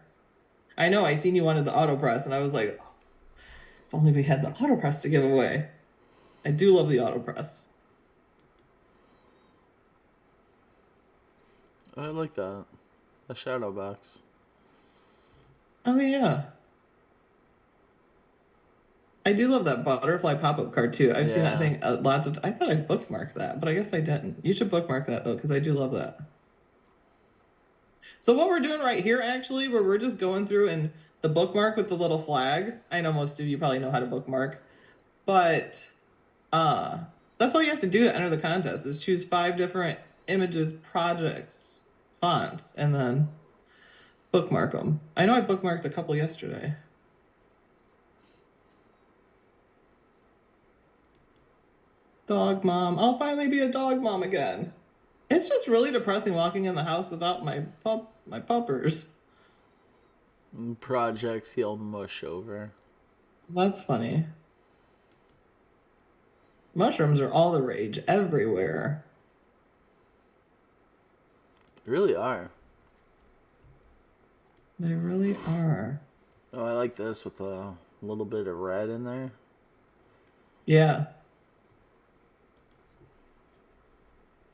I know I seen you wanted the AutoPress and I was like, oh, if only we had the AutoPress to give away. I do love the AutoPress. I like that. The shadow box. Oh, yeah. I do love that butterfly pop-up card, too. I've seen that thing lots of I thought I bookmarked that, but I guess I didn't. You should bookmark that, though, because I do love that. So what we're doing right here, actually, where we're just going through and the bookmark with the little flag. I know most of you probably know how to bookmark. But that's all you have to do to enter the contest is choose 5 different images, projects, fonts, and then bookmark them. I know I bookmarked a couple yesterday. Dog mom. I'll finally be a dog mom again. It's just really depressing walking in the house without my puppers. Projects he'll mush over. That's funny. Mushrooms are all the rage everywhere. They really are. They really are. Oh, I like this with a little bit of red in there. Yeah.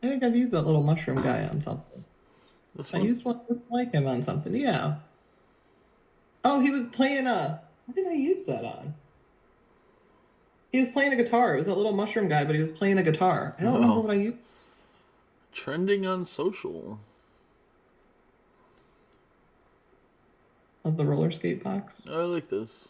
I think I've used that little mushroom guy on something. This I one? used one like him on something. Yeah. Oh, he was playing a... What did I use that on? He was playing a guitar. It was a little mushroom guy, but he was playing a guitar. I don't remember what I used. Trending on social. Of the roller skate box. I like this.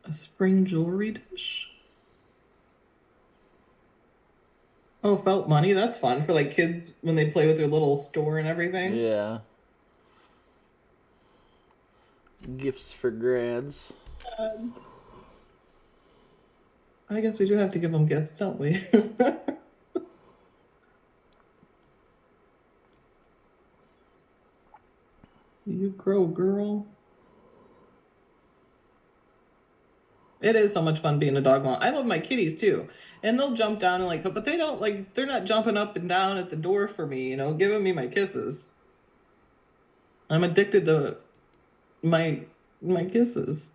A spring jewelry dish. Oh, felt money. That's fun for like kids when they play with their little store and everything. Yeah. Gifts for grads. I guess we do have to give them gifts, don't we? You grow, girl. It is so much fun being a dog mom. I love my kitties too. And they'll jump down and like, but they don't like, they're not jumping up and down at the door for me, you know, giving me my kisses. I'm addicted to my kisses.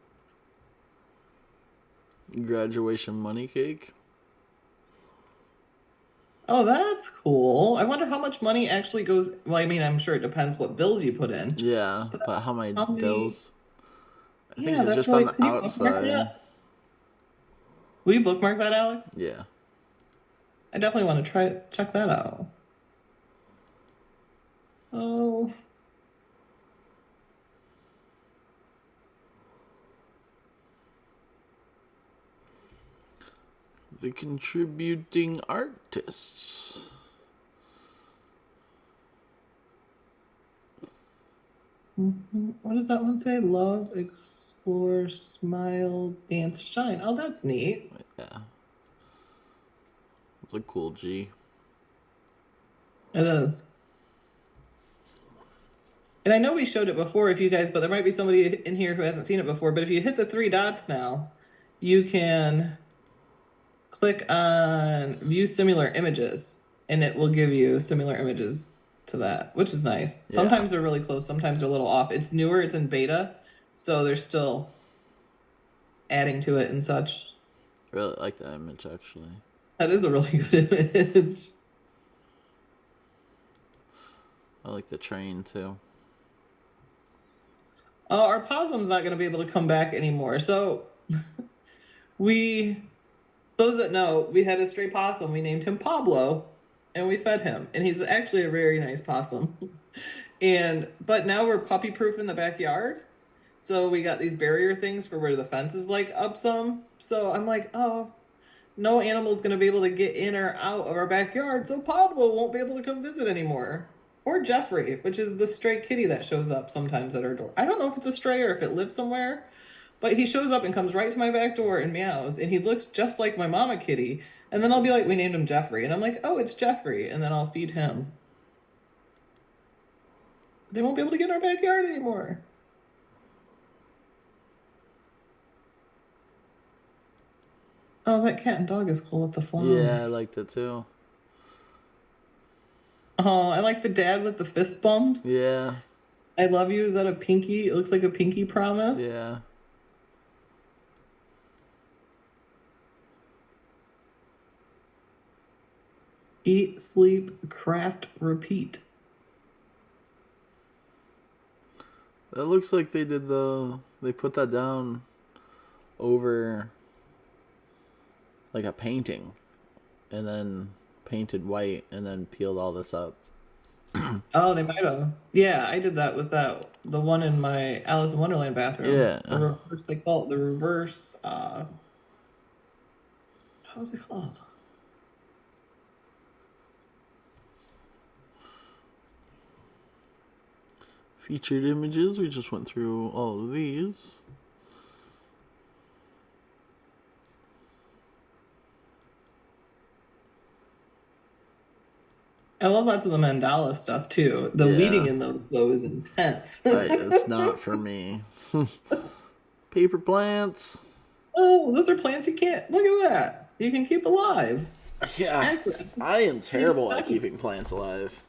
Graduation money cake. Oh, that's cool. I wonder how much money actually goes. Well, I mean, I'm sure it depends what bills you put in. Yeah, but how many bills? I think Yeah, they're that's just on right. the Can you bookmark outside. that? Will you bookmark that, Alex? Yeah. I definitely want to check that out. Oh. The contributing artists. What does that one say? Love, explore, smile, dance, shine. Oh, that's neat. Yeah. It's a cool G. It is. And I know we showed it before if you guys, but there might be somebody in here who hasn't seen it before. But if you hit the 3 dots now, you can click on view similar images and it will give you similar images to that, which is nice. Yeah. Sometimes they're really close, sometimes they're a little off. It's newer, it's in beta, so they're still adding to it and such. I really like that image actually. That is a really good image. I like the train too. Oh, our possum's not going to be able to come back anymore. So those that know, we had a stray possum. We named him Pablo, and we fed him. And he's actually a very nice possum. But now we're puppy-proof in the backyard. So we got these barrier things for where the fence is like up some. So I'm like, oh, no animal's going to be able to get in or out of our backyard. So Pablo won't be able to come visit anymore. Or Jeffrey, which is the stray kitty that shows up sometimes at our door. I don't know if it's a stray or if it lives somewhere, but he shows up and comes right to my back door and meows, and he looks just like my mama kitty. And then I'll be like, we named him Jeffrey. And I'm like, oh, it's Jeffrey. And then I'll feed him. They won't be able to get in our backyard anymore. Oh, that cat and dog is cool with the fly. Yeah, I liked it too. Oh, I like the dad with the fist bumps. Yeah. I love you. Is that a pinky? It looks like a pinky promise. Yeah. Eat, sleep, craft, repeat. That looks like they put that down over like a painting and then painted white and then peeled all this up. Oh, they might have. Yeah, I did that with the one in my Alice in Wonderland bathroom. Yeah. The reverse, they call it the reverse, how's it called? Featured images. We just went through all of these. I love lots of the mandala stuff too. The weeding in those though is intense. It's not for me. Paper plants. Oh, those are plants you can't. Look at that. You can keep alive. Yeah, Actually, I am terrible at keeping plants alive.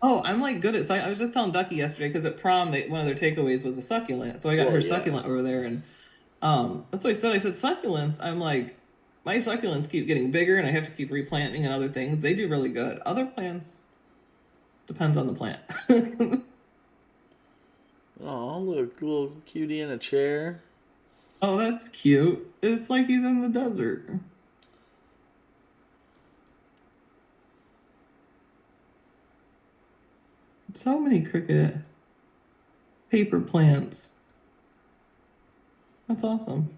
Oh, I'm like good at. So I was just telling Ducky yesterday because at prom, one of their takeaways was a succulent. So I got her succulent over there, and that's what I said. I said succulents. I'm like, my succulents keep getting bigger, and I have to keep replanting and other things. They do really good. Other plants depends on the plant. Oh, look, little cutie in a chair. Oh, that's cute. It's like he's in the desert. So many cricket paper plants. That's awesome.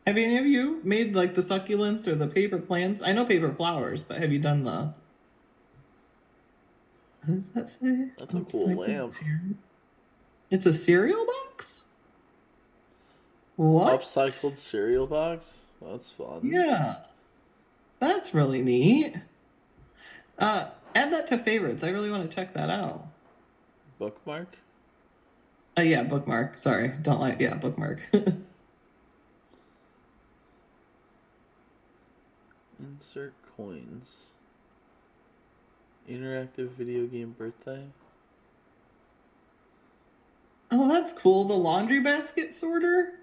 Have any of you made like the succulents or the paper plants? I know paper flowers, but have you done the... What does that say? That's a cool lamp. It's a cereal box? What? Upcycled cereal box? That's fun. Yeah. That's really neat. Add that to favorites. I really want to check that out. Bookmark? Yeah, bookmark. Sorry. Don't like, yeah, bookmark. Insert coins. Interactive video game birthday. Oh, that's cool. The laundry basket sorter.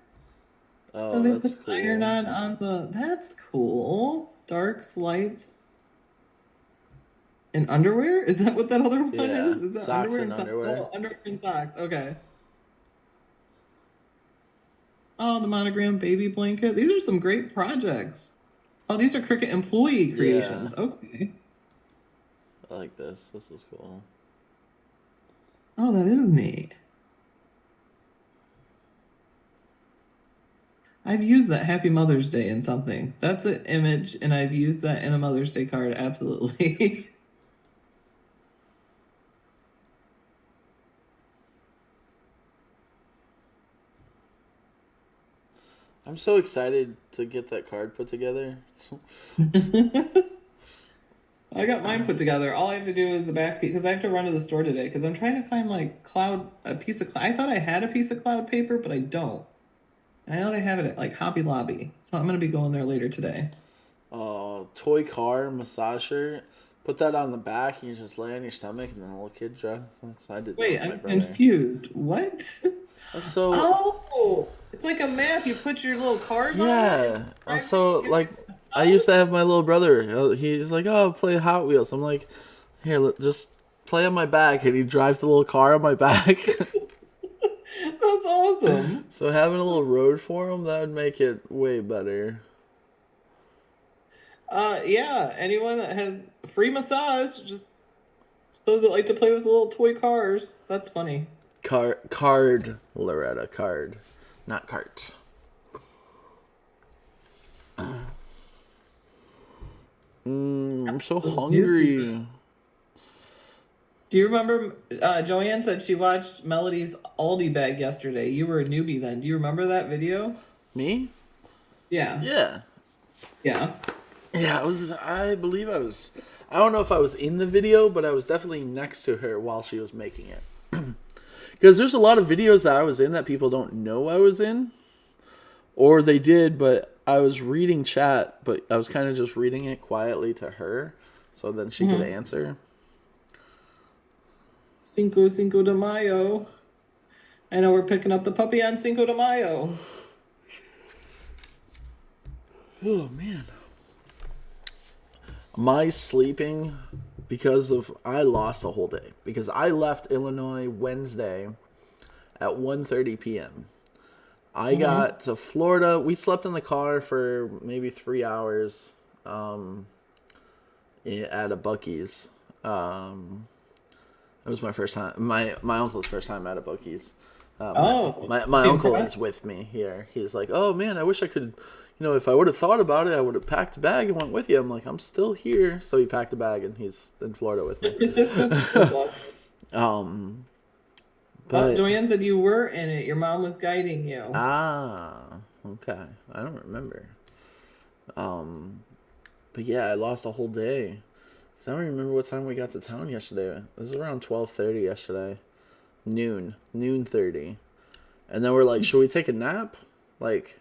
Oh, they that's put cool. iron on the... That's cool. Darks, lights. And underwear? Is that what that other one Yeah, is? Is that socks underwear and underwear. Oh, underwear and socks. Okay. Oh, the monogram baby blanket. These are some great projects. Oh, these are Cricut employee creations. Yeah. Okay. I like this. This is cool. Oh, that is neat. I've used that Happy Mother's Day in something. That's an image, and I've used that in a Mother's Day card, absolutely. I'm so excited to get that card put together. I got mine put together. All I have to do is the back piece, because I have to run to the store today, because I'm trying to find like a piece of cloud. I thought I had a piece of cloud paper, but I don't. I know they have it at like Hobby Lobby, so I'm going to be going there later today. Toy car massager. Put that on the back, and you just lay on your stomach, and then a little kid drive. I did. Wait, that with I'm my brother. confused. What? So. Oh, it's like a map. You put your little cars on it. Yeah. So like, I used to have my little brother. He's like, "Oh, play Hot Wheels." I'm like, "Here, just play on my back," and he drives the little car on my back. That's awesome. So having a little road for him, that would make it way better. Yeah. Anyone that has free massage, just those that like to play with little toy cars. That's funny. Card, Loretta, card, not cart. I'm so hungry. Do you remember, Joanne said she watched Melody's Aldi bag yesterday. You were a newbie then. Do you remember that video? Me? Yeah. Yeah. Yeah. Yeah, I believe I was, I don't know if I was in the video, but I was definitely next to her while she was making it. Because there's a lot of videos that I was in that people don't know I was in. Or they did, but I was reading chat, but I was kind of just reading it quietly to her. So then she could answer. Cinco de Mayo. I know we're picking up the puppy on Cinco de Mayo. Oh, man. My sleeping, because of, I lost a whole day. Because I left Illinois Wednesday at 1:30 p.m. I got to Florida. We slept in the car for maybe 3 hours at a Buc-ee's. It was my first time. My uncle's first time at a Buc-ee's. My uncle is with me here. He's like, "Oh man, I wish I could. If I would have thought about it, I would have packed a bag and went with you." I'm like, "I'm still here." So he packed a bag and he's in Florida with me. That's awesome. Oh, But Joanne said you were in it. Your mom was guiding you. okay. I don't remember. But yeah, I lost a whole day. 'Cause I don't remember what time we got to town yesterday. It was around 12:30 yesterday. Noon 30. And then we're like, should we take a nap? Like,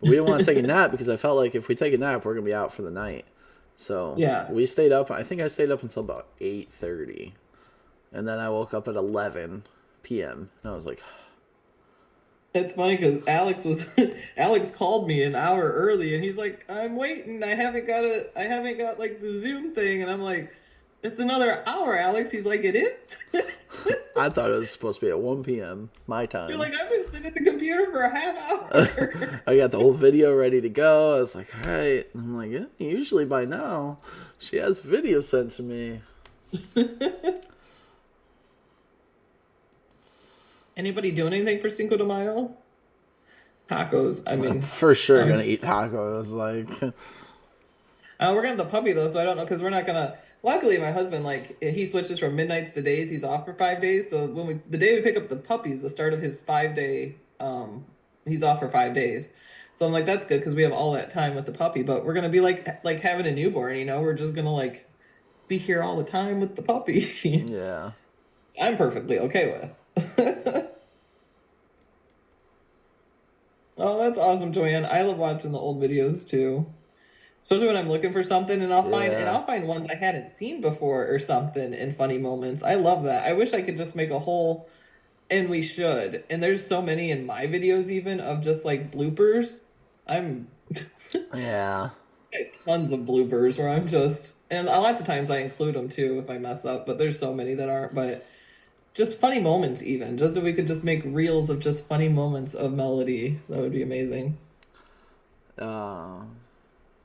we didn't want to take a nap because I felt like if we take a nap, we're going to be out for the night. So Yeah. we stayed up. I think I stayed up until about 8:30. And then I woke up at 11 p.m. And I was like, It's funny because Alex called me an hour early and he's like, I'm waiting. I haven't got like the Zoom thing. And I'm like, it's another hour, Alex. He's like, it is? I thought it was supposed to be at 1 p.m. my time. You're like, I've been sitting at the computer for a half hour. I got the whole video ready to go. I was like, all right. And I'm like, yeah, usually by now, she has video sent to me. Anybody doing anything for Cinco de Mayo? Tacos. I mean, For sure, gonna eat tacos. Like, we're gonna have the puppy though, so I don't know because we're not gonna. Luckily, my husband he switches from midnights to days. He's off for 5 days, so the day we pick up the puppies, the start of his 5-day, he's off for 5 days. So I'm like, that's good because we have all that time with the puppy. But we're gonna be like having a newborn, you know. We're just gonna be here all the time with the puppy. yeah. I'm perfectly okay with. Oh, that's awesome, Joanne. I love watching the old videos too. Especially when I'm looking for something and I'll find ones I hadn't seen before or something in funny moments. I love that. I wish I could just make a whole, and we should. And there's so many in my videos even of just like bloopers. Yeah. Tons of bloopers where I'm just, and lots of times I include them too if I mess up, but there's so many that aren't, but just funny moments even. Just if we could just make reels of just funny moments of melody, that would be amazing.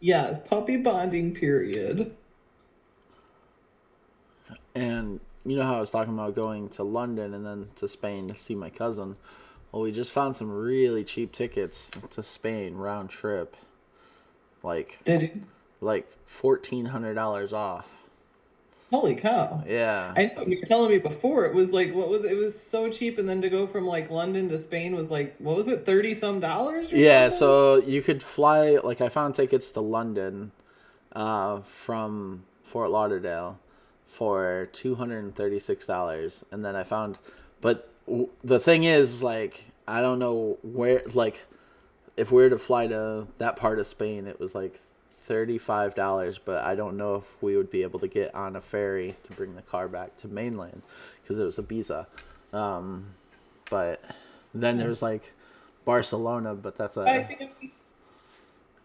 Yes, puppy bonding period. And you know how I was talking about going to London and then to Spain to see my cousin? Well, we just found some really cheap tickets to Spain round trip. Did you? Like $1,400 off. Holy cow. Yeah. I know you were telling me before it was like, what was it? It was so cheap, and then to go from London to Spain was like, what was it, $30-some or yeah, something? so you could fly, I found tickets to London from Fort Lauderdale for $236, and then I found, but the thing is, I don't know where, if we were to fly to that part of Spain, it was $35, but I don't know if we would be able to get on a ferry to bring the car back to mainland because it was Ibiza. But then there's Barcelona, but that's a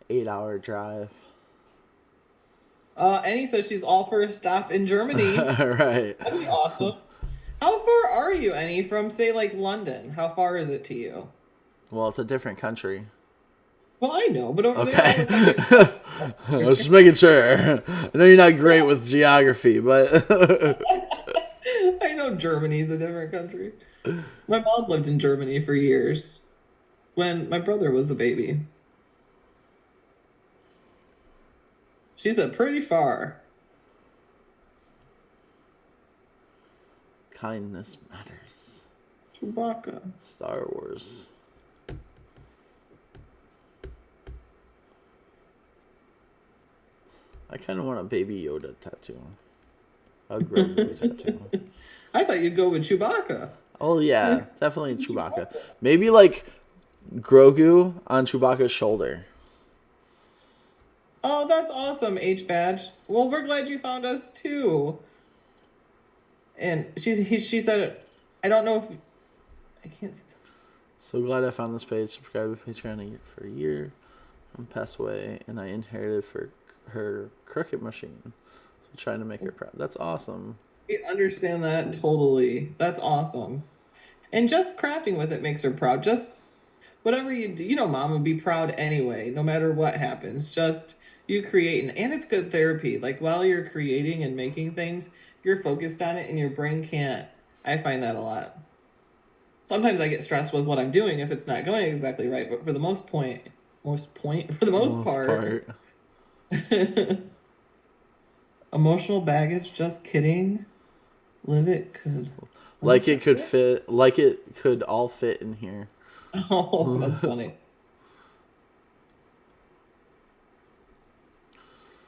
8-hour drive. Annie says she's all for a stop in Germany. Right. That'd be awesome. How far are you, Annie, from say London? How far is it to you? Well, it's a different country. Well, I know, but over Okay. there. I was just making sure. I know you're not great with geography, but I know Germany's a different country. My mom lived in Germany for years when my brother was a baby. She said pretty far. kindness matters. Chewbacca. Star Wars. I kind of want a Baby Yoda tattoo. A Grogu tattoo. I thought you'd go with Chewbacca. Oh, yeah. Definitely Chewbacca. Maybe, like, Grogu on Chewbacca's shoulder. Oh, that's awesome, H-Badge. Well, we're glad you found us, too. And she said, I don't know if... I can't see that. So glad I found this page. Subscribed to Patreon for a year. I'm passed away, and I inherited for her Cricut machine. So trying to make her proud. That's awesome. I understand that totally. That's awesome. And just crafting with it makes her proud. Just whatever you do, Mom would be proud anyway, no matter what happens. Just you creating, and it's good therapy. Like while you're creating and making things, you're focused on it, and your brain can't. I find that a lot. Sometimes I get stressed with what I'm doing if it's not going exactly right, but for the most part. Emotional baggage, just kidding. Live it could. Like it could fit. Like it could all fit in here. Oh, that's funny.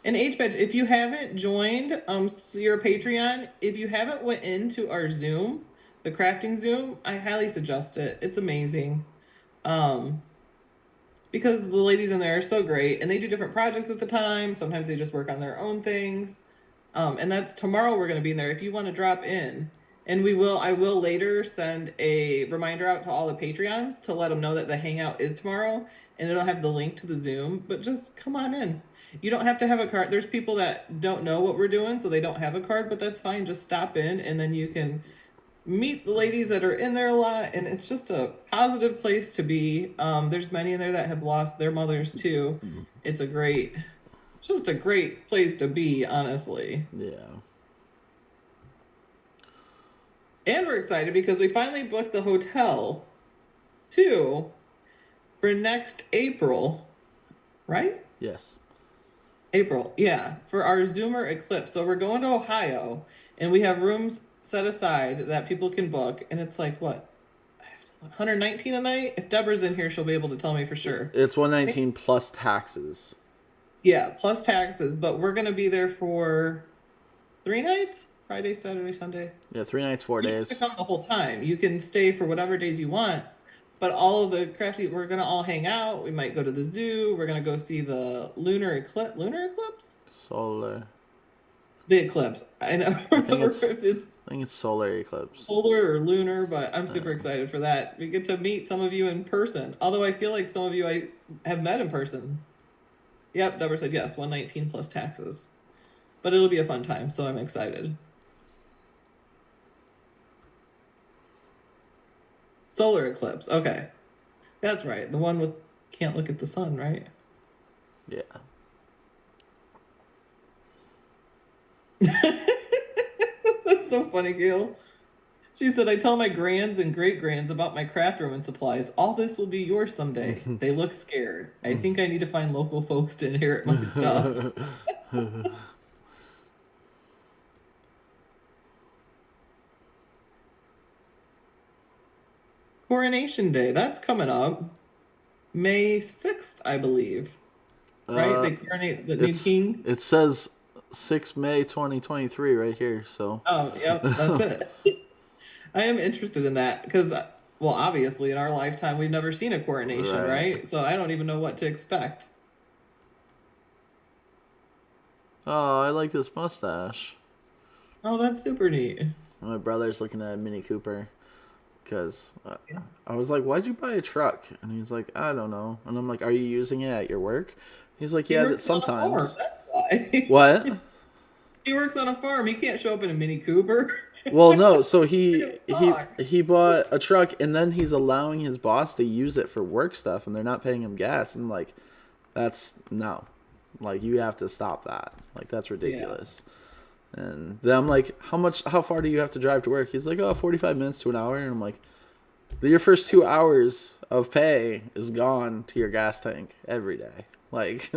And H-Batch, if you haven't joined your Patreon, if you haven't went into our Zoom, the crafting Zoom, I highly suggest it. It's amazing. Because the ladies in there are so great, and they do different projects at the time. Sometimes they just work on their own things. And that's tomorrow we're going to be in there if you want to drop in. And I will later send a reminder out to all the Patreon to let them know that the hangout is tomorrow, and it'll have the link to the Zoom, but just come on in. You don't have to have a card. There's people that don't know what we're doing, so they don't have a card, but that's fine. Just stop in, and then you can meet the ladies that are in there a lot, and it's just a positive place to be. There's many in there that have lost their mothers too. It's just a great place to be, honestly. Yeah. And we're excited because we finally booked the hotel too for next April, right? Yes. April, yeah, for our Zoomer eclipse. So we're going to Ohio, and we have rooms set aside that people can book, and it's like what, 119 a night? If Deborah's in here, she'll be able to tell me for sure. It's 119 plus taxes. Yeah, plus taxes, but we're gonna be there for 3 nights. Friday, Saturday, Sunday. Yeah, 3 nights, 4 days. You don't have to come the whole time. You can stay for whatever days you want. But all of the crafty, we're gonna all hang out. We might go to the zoo. We're gonna go see the lunar eclipse. Lunar eclipse? Solar. The eclipse. I don't remember if it's. I think it's solar eclipse. Solar or lunar, but I'm super excited for that. We get to meet some of you in person. Although I feel like some of you I have met in person. Yep, Deborah said yes. 119 plus taxes. But it'll be a fun time, so I'm excited. Solar eclipse. Okay. That's right. The one with can't look at the sun, right? Yeah. That's so funny, Gail. She said, I tell my grands and great-grands about my craft room and supplies. All this will be yours someday. They look scared. I think I need to find local folks to inherit my stuff. Coronation Day. That's coming up. May 6th, I believe. Right? They coronate the new king. It says 6 May 2023 right here, so. Oh, yep, that's it. I am interested in that because, well, obviously in our lifetime we've never seen a coronation, right? So I don't even know what to expect. Oh, I like this mustache. Oh, that's super neat. My brother's looking at a Mini Cooper because I was like, why'd you buy a truck? And he's like, I don't know. And I'm like, are you using it at your work? He's like, yeah, sometimes. What? He works on a farm. He can't show up in a Mini Cooper. Well, no. So he bought a truck, and then he's allowing his boss to use it for work stuff, and they're not paying him gas. And I'm like, that's no. Like, you have to stop that. Like, that's ridiculous. Yeah. And then I'm like, how far do you have to drive to work? He's like, 45 minutes to an hour. And I'm like, your first 2 hours of pay is gone to your gas tank every day. Like,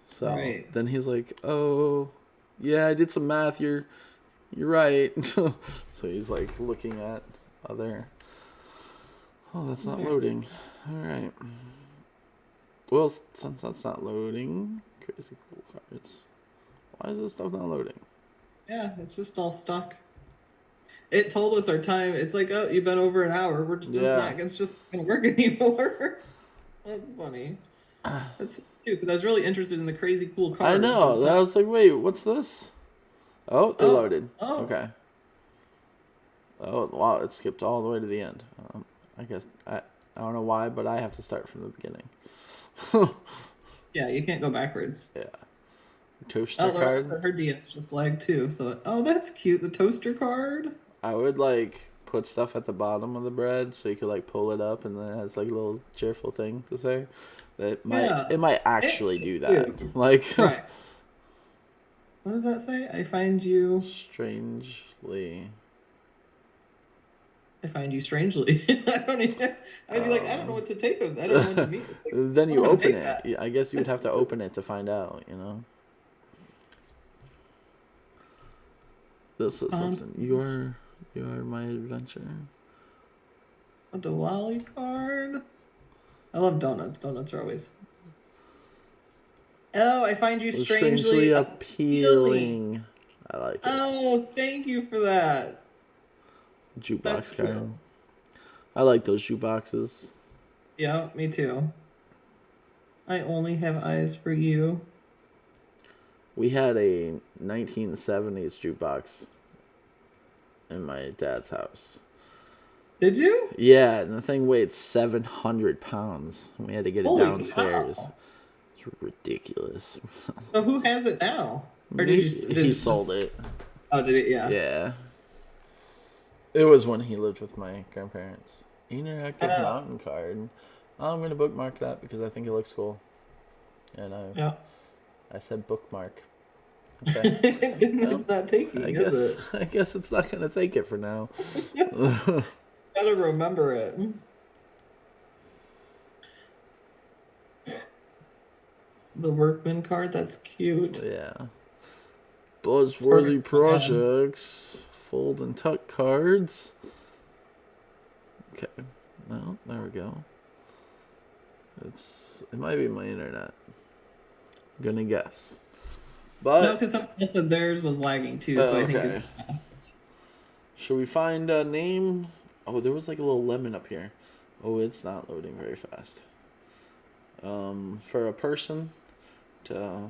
so then he's like, oh, yeah, I did some math. You're right. So he's like looking at other. Oh, that's not loading. All right. Well, since that's not loading, crazy cool cards. Why is this stuff not loading? Yeah, it's just all stuck. It told us our time. It's like, oh, you've been over an hour. We're just not. It's just not gonna work anymore. That's funny. That's too because I was really interested in the crazy cool cards. I know. I was like, wait, what's this? Oh, it loaded. Oh. Okay. Oh, wow, it skipped all the way to the end. I guess I don't know why, but I have to start from the beginning. Yeah, you can't go backwards. Yeah. Toaster card. Her DS just lagged too. So, that's cute. The toaster card. I would like put stuff at the bottom of the bread so you could like pull it up, and then it has like a little cheerful thing to say. It might actually do that. Cute. Like. Right. What does that say? I find you strangely. I find you strangely. I'd be like, I don't know what to take of that. I don't know what to mean. Like, then you open it. I guess you would have to open it to find out, you know? This is something. You are my adventure. A Diwali card. I love donuts. Donuts are always. Oh, I find you strangely appealing. I like it. Oh, thank you for that. Jukebox card. I like those jukeboxes. Yeah, me too. I only have eyes for you. We had a 1970s jukebox in my dad's house. Did you? Yeah, and the thing weighed 700 pounds. We had to get it downstairs. Cow. It's ridiculous. So who has it now? Or did he sold it. Oh, did it? Yeah. Yeah. It was when he lived with my grandparents. Interactive mountain card. I'm going to bookmark that because I think it looks cool. And I said bookmark. Okay. It's not taking. I guess it's not going to take it for now. Gotta remember it. The workman card, that's cute. Yeah. Buzzworthy projects. Fold and tuck cards. Okay. No, there we go. It might be my internet. I'm gonna guess. But no, because someone else said theirs was lagging too, so I think it's fast. Should we find a name? Oh, there was like a little lemon up here. Oh, it's not loading very fast. For a person to...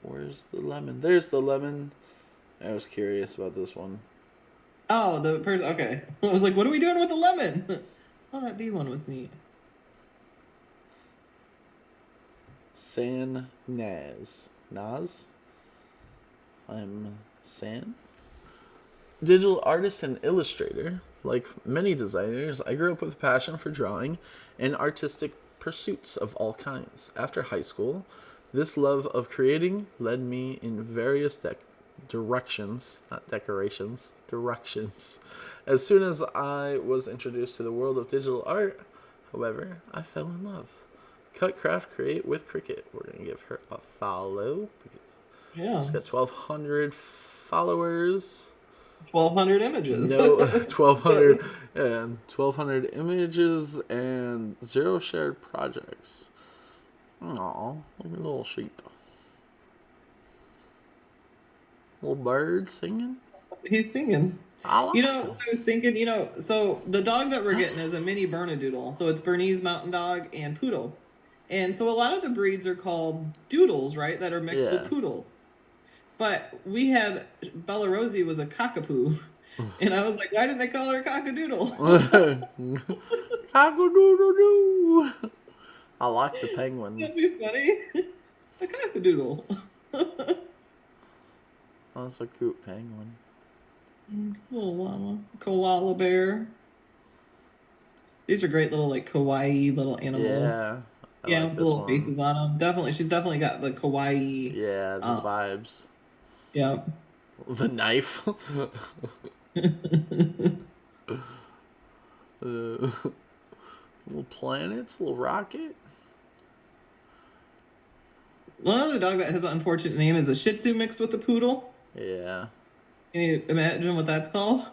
Where's the lemon? There's the lemon. I was curious about this one. Oh, the person. Okay. I was like, what are we doing with the lemon? Oh, that bee one was neat. San Naz. Naz? I'm San. Digital artist and illustrator. Like many designers, I grew up with a passion for drawing and artistic pursuits of all kinds. After high school, this love of creating led me in various directions, not decorations, directions. As soon as I was introduced to the world of digital art, however, I fell in love. Cut, craft, create with CRICUT. We're going to give her a follow because she's got 1,200 followers. 1,200 images. No, 1,200 and 1,200 images and 0 shared projects. Aw, look at a little sheep. Little bird singing. He's singing. I like I was thinking, so the dog that we're getting is a mini Bernedoodle. So it's Bernese Mountain Dog and Poodle. And so a lot of the breeds are called doodles, right? That are mixed with poodles. But we had Bella Rosie was a cockapoo. And I was like, why didn't they call her Cockadoodle? Cock-a-doodle-doo. I like the penguin. That'd be funny. A Cockadoodle. Oh, that's a cute penguin. Little llama. Koala bear. These are great little, like, kawaii little animals. Yeah. Yeah, with the little faces on them. Definitely. She's definitely got the kawaii. Yeah, the vibes. Yeah. The knife. Little planets, little rocket. One of the dog that has an unfortunate name is a Shih Tzu mixed with a poodle. Yeah. Can you imagine what that's called?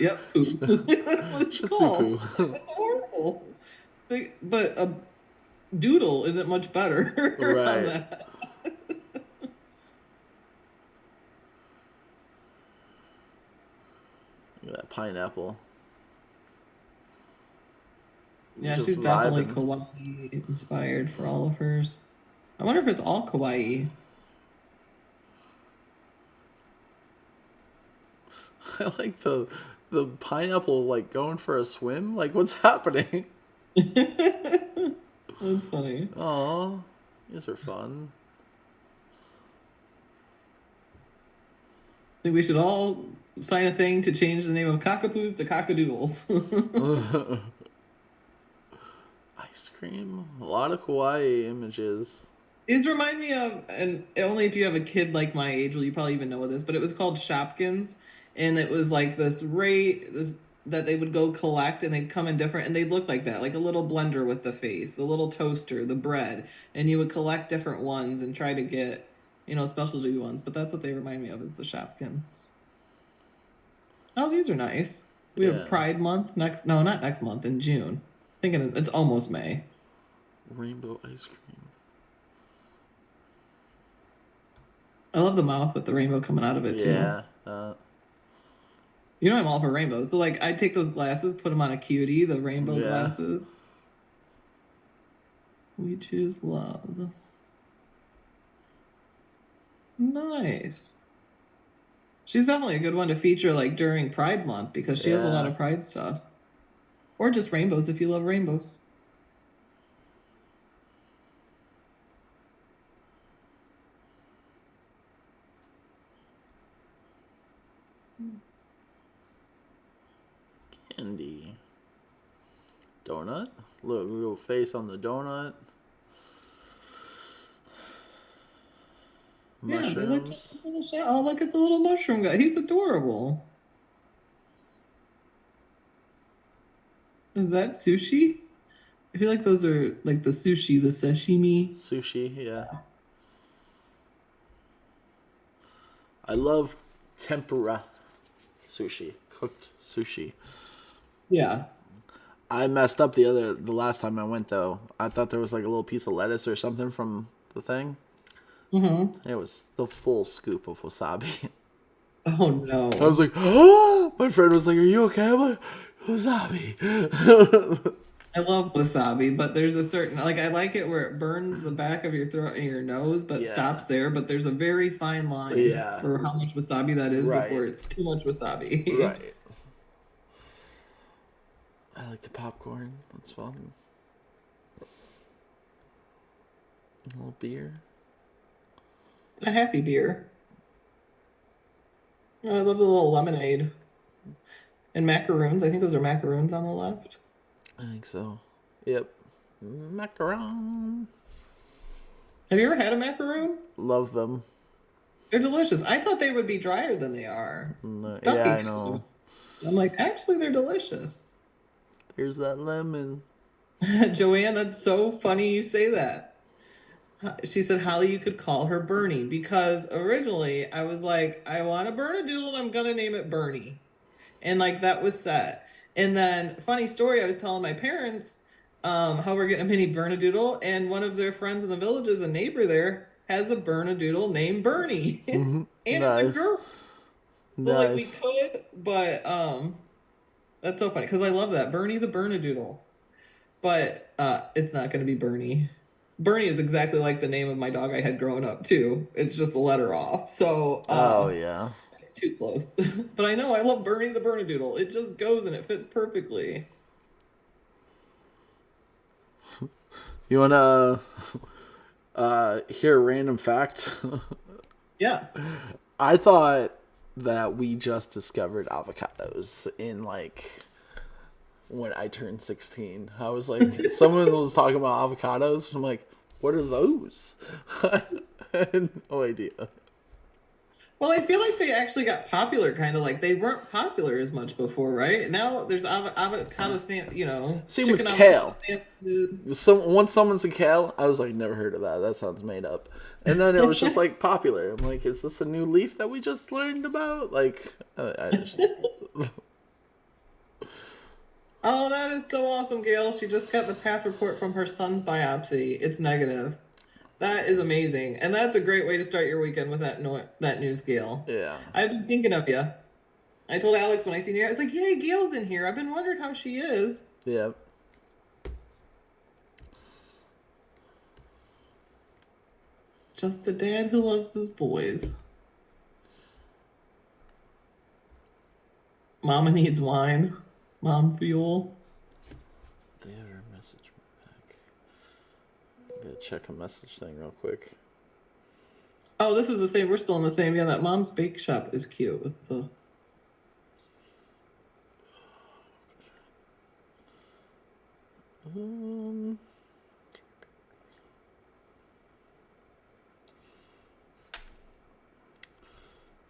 Yep, poop. That's what it's called. That's horrible. But a doodle isn't much better. Right. On that. Look at that pineapple. Yeah, Just she's definitely vibing. kawaii inspired for all of hers. I wonder if it's all kawaii. I like the pineapple like going for a swim. Like, what's happening? That's funny. Aw, these are fun. I think we should all sign a thing to change the name of cockapoos to cockadoodles. Ice cream. A lot of kawaii images. These remind me of, and only if you have a kid like my age will you probably even know this, but it was called Shopkins, and it was like this that they would go collect, and they'd come in different, and they'd look like that, like a little blender with the face, the little toaster, the bread, and you would collect different ones and try to get, specialty ones. But that's what they remind me of, is the Shopkins. Oh, these are nice. We have Pride Month not next month, in June. Thinking it's almost May. Rainbow ice cream. I love the mouth with the rainbow coming out of it too. Yeah. I'm all for rainbows. So like, I'd take those glasses, put them on a cutie, the rainbow glasses. We choose love. Nice. She's definitely a good one to feature like during Pride Month, because she has a lot of Pride stuff. Or just rainbows if you love rainbows. Candy. Donut. Look, little face on the donut. Mushrooms. Oh, look at the little mushroom guy. He's adorable. Is that sushi? I feel like those are like the sushi, the sashimi. Sushi, yeah. I love tempura sushi, cooked sushi. Yeah. I messed up the last time I went though. I thought there was like a little piece of lettuce or something from the thing. Mm-hmm. It was the full scoop of wasabi. Oh no. I was like, oh! My friend was like, are you okay? I'm like, wasabi. I love wasabi, but there's a certain, like, I like it where it burns the back of your throat and your nose, but stops there. But there's a very fine line for how much wasabi that is before it's too much wasabi. Right. I like the popcorn. That's fun. A little beer. A happy beer. Oh, I love the little lemonade. And macaroons. I think those are macaroons on the left. I think so. Yep. Macaron. Have you ever had a macaroon? Love them. They're delicious. I thought they would be drier than they are. Yeah, I know. So I'm like, actually, they're delicious. Here's that lemon. Joanne, that's so funny you say that. She said, Holly, you could call her Bernie, because originally I was like, I want a Bernedoodle and I'm going to name it Bernie. And like, that was set. And then, funny story, I was telling my parents how we're getting a mini Bernedoodle, and one of their friends in the village is a neighbor there, has a Bernedoodle named Bernie. Mm-hmm. And nice. it's a girl. So like, we could, but that's so funny, because I love that. Bernie the Bernedoodle. But it's not going to be Bernie. Bernie is exactly like the name of my dog I had growing up, too. It's just a letter off. So, oh, yeah. It's too close. But I know, I love Bernie the Bernedoodle. It just goes and it fits perfectly. You want to hear a random fact? Yeah. I thought that we just discovered avocados in, like, when I turned 16. I was like, someone was talking about avocados. I'm like, what are those? I had no idea. Well, I feel like they actually got popular, kind of like they weren't popular as much before, right? Now there's avocado stamp, Same with kale. Once someone said kale, I was like, never heard of that. That sounds made up. And then it was just like popular. I'm like, is this a new leaf that we just learned about? Like, I just... Oh, that is so awesome, Gail. She just got the path report from her son's biopsy. It's negative. That is amazing. And that's a great way to start your weekend with that news, Gail. Yeah. I've been thinking of you. I told Alex when I seen you, I was like, yay, Gail's in here. I've been wondering how she is. Yeah. Just a dad who loves his boys. Mama needs wine. Mom fuel. They have a message back. I'm gonna check a message thing real quick. Oh, this is the same. We're still in the same. Yeah, that Mom's Bake Shop is cute with the...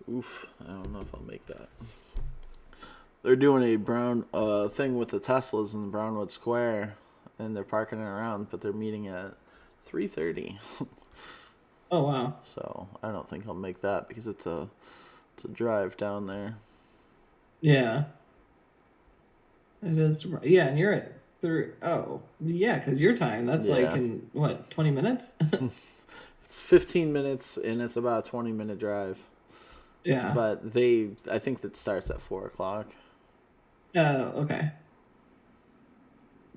Oof, I don't know if I'll make that. They're doing a brown thing with the Teslas in Brownwood Square, and they're parking it around, but they're meeting at 3:30. Oh wow. So I don't think I'll make that because it's a drive down there. Yeah. It is. Yeah, and you're at through. Oh, yeah, because your time. That's like in what 20 minutes. It's 15 minutes, and it's about a 20-minute drive. Yeah. But I think that starts at 4:00. Oh, okay.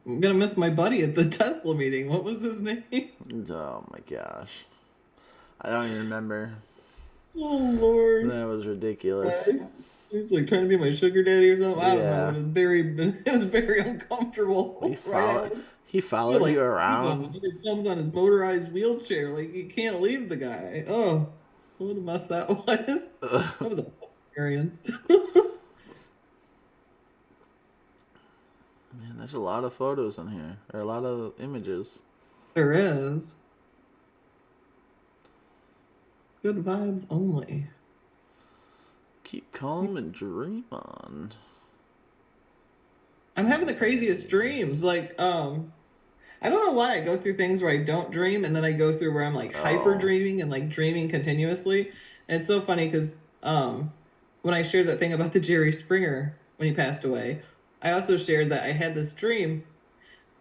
I'm gonna miss my buddy at the Tesla meeting. What was his name? Oh my gosh, I don't even remember. Oh Lord, That was ridiculous. He was like trying to be my sugar daddy or something. I don't know. It was very uncomfortable. He followed you around. He comes on his motorized wheelchair. Like you can't leave the guy. Oh, what a mess that was. That was a experience. Man, there's a lot of photos in here. Or a lot of images. There is. Good vibes only. Keep calm and dream on. I'm having the craziest dreams. Like, I don't know why I go through things where I don't dream, and then I go through where I'm like hyper dreaming and like dreaming continuously. And it's so funny because when I shared that thing about the Jerry Springer when he passed away, I also shared that I had this dream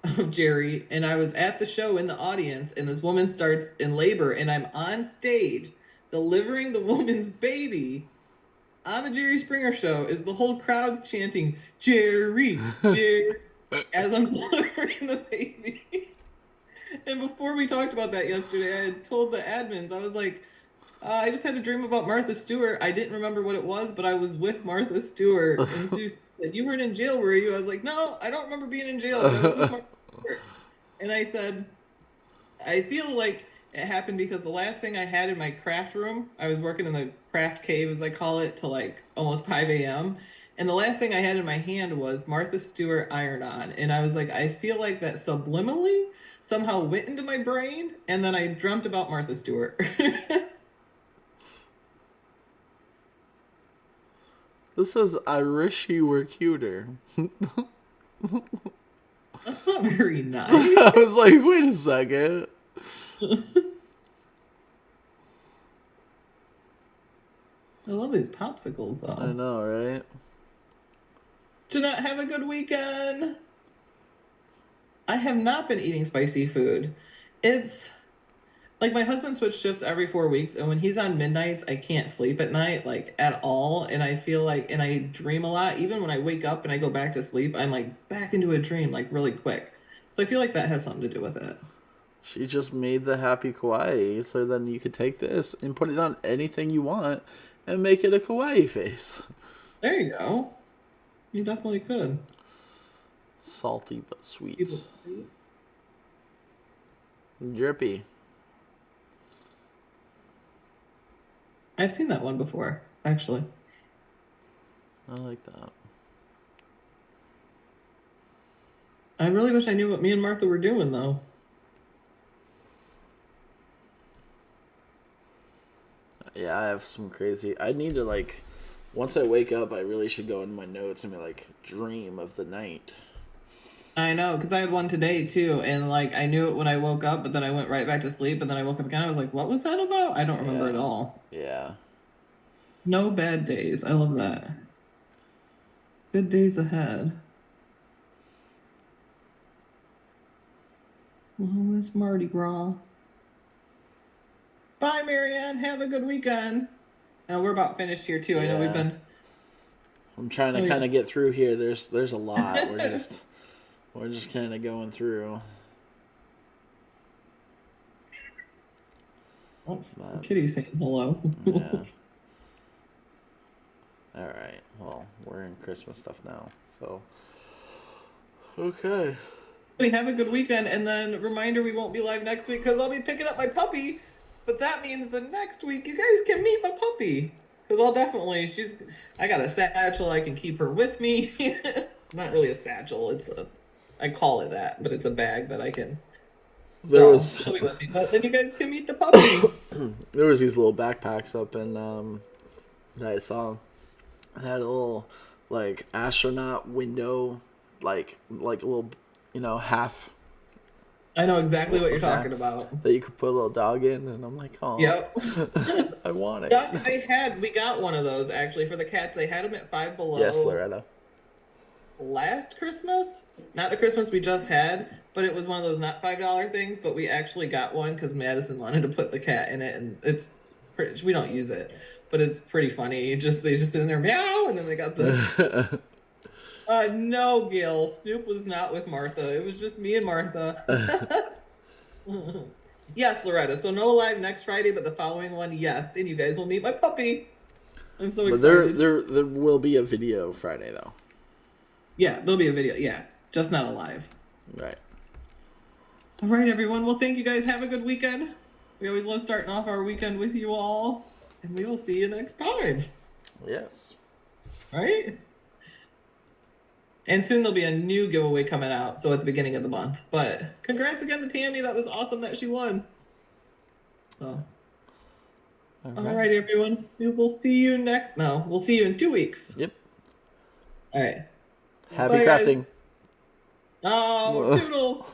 of Jerry, and I was at the show in the audience, and this woman starts in labor, and I'm on stage delivering the woman's baby on the Jerry Springer show. Is the whole crowd's chanting Jerry, Jerry as I'm delivering the baby. And before we talked about that yesterday, I had told the admins, I was like, I just had a dream about Martha Stewart. I didn't remember what it was, but I was with Martha Stewart. And Sue said, "You weren't in jail, were you?" I was like, "No, I don't remember being in jail, but I was with Martha Stewart." And I said, I feel like it happened because the last thing I had in my craft room, I was working in the craft cave, as I call it, till like almost 5 a.m. And the last thing I had in my hand was Martha Stewart iron-on. And I was like, I feel like that subliminally somehow went into my brain, and then I dreamt about Martha Stewart. This says, "I wish you were cuter." That's not very nice. I was like, wait a second. I love these popsicles, though. I know, right? Jeanette, have a good weekend. I have not been eating spicy food. It's like my husband switched shifts every 4 weeks, and when he's on midnights, I can't sleep at night, like at all. And I feel like, and I dream a lot. Even when I wake up and I go back to sleep, I'm like back into a dream, like really quick. So I feel like that has something to do with it. She just made the happy kawaii, so then you could take this and put it on anything you want and make it a kawaii face. There you go. You definitely could. Salty but sweet. Sweet. Drippy. I've seen that one before, actually. I like that. I really wish I knew what me and Martha were doing, though. Yeah, I have some crazy... I need to, like... Once I wake up, I really should go into my notes and be like, dream of the night. I know, because I had one today, too, and, like, I knew it when I woke up, but then I went right back to sleep, and then I woke up again, I was like, what was that about? I don't remember at all. Yeah. No bad days. I love that. Good days ahead. Well, Miss Mardi Gras. Bye, Marianne. Have a good weekend. And we're about finished here, too. I know we've been... I'm trying to kind of get through here. There's a lot. We're just kind of going through. Kitty saying hello. Yeah. All right. Well, we're in Christmas stuff now, so okay. Have a good weekend, and then reminder, we won't be live next week because I'll be picking up my puppy. But that means the next week you guys can meet my puppy. Because I'll definitely, I got a satchel, I can keep her with me. Not really a satchel, I call it that, but it's a bag that I can. She'll be with me. But then you guys can meet the puppy. There was these little backpacks up in, that I saw. It had a little like astronaut window, like a little, half. I know exactly what you're Okay. talking about. That you could put a little dog in, and I'm like, oh, Yep. I want it. Yep, we got one of those actually for the cats. They had them at Five Below. Yes, Loretta. Last Christmas, not the Christmas we just had, but it was one of those not $5 things. But we actually got one because Madison wanted to put the cat in it, and we don't use it, but it's pretty funny. They just sit in there meow, and then they got the. No, Gil. Snoop was not with Martha. It was just me and Martha. Yes, Loretta. So no live next Friday, but the following one, yes, and you guys will meet my puppy. I'm so excited. But there will be a video Friday though. Yeah, there'll be a video. Yeah, just not a live. Right. All right, everyone. Well, thank you guys. Have a good weekend. We always love starting off our weekend with you all, and we will see you next time. Yes. Right? And soon there'll be a new giveaway coming out, so at the beginning of the month. But congrats again to Tammy. That was awesome that she won. So, all right, everyone. We will see you we'll see you in 2 weeks. Yep. All right. Happy Bye, crafting. guys. Oh, toodles.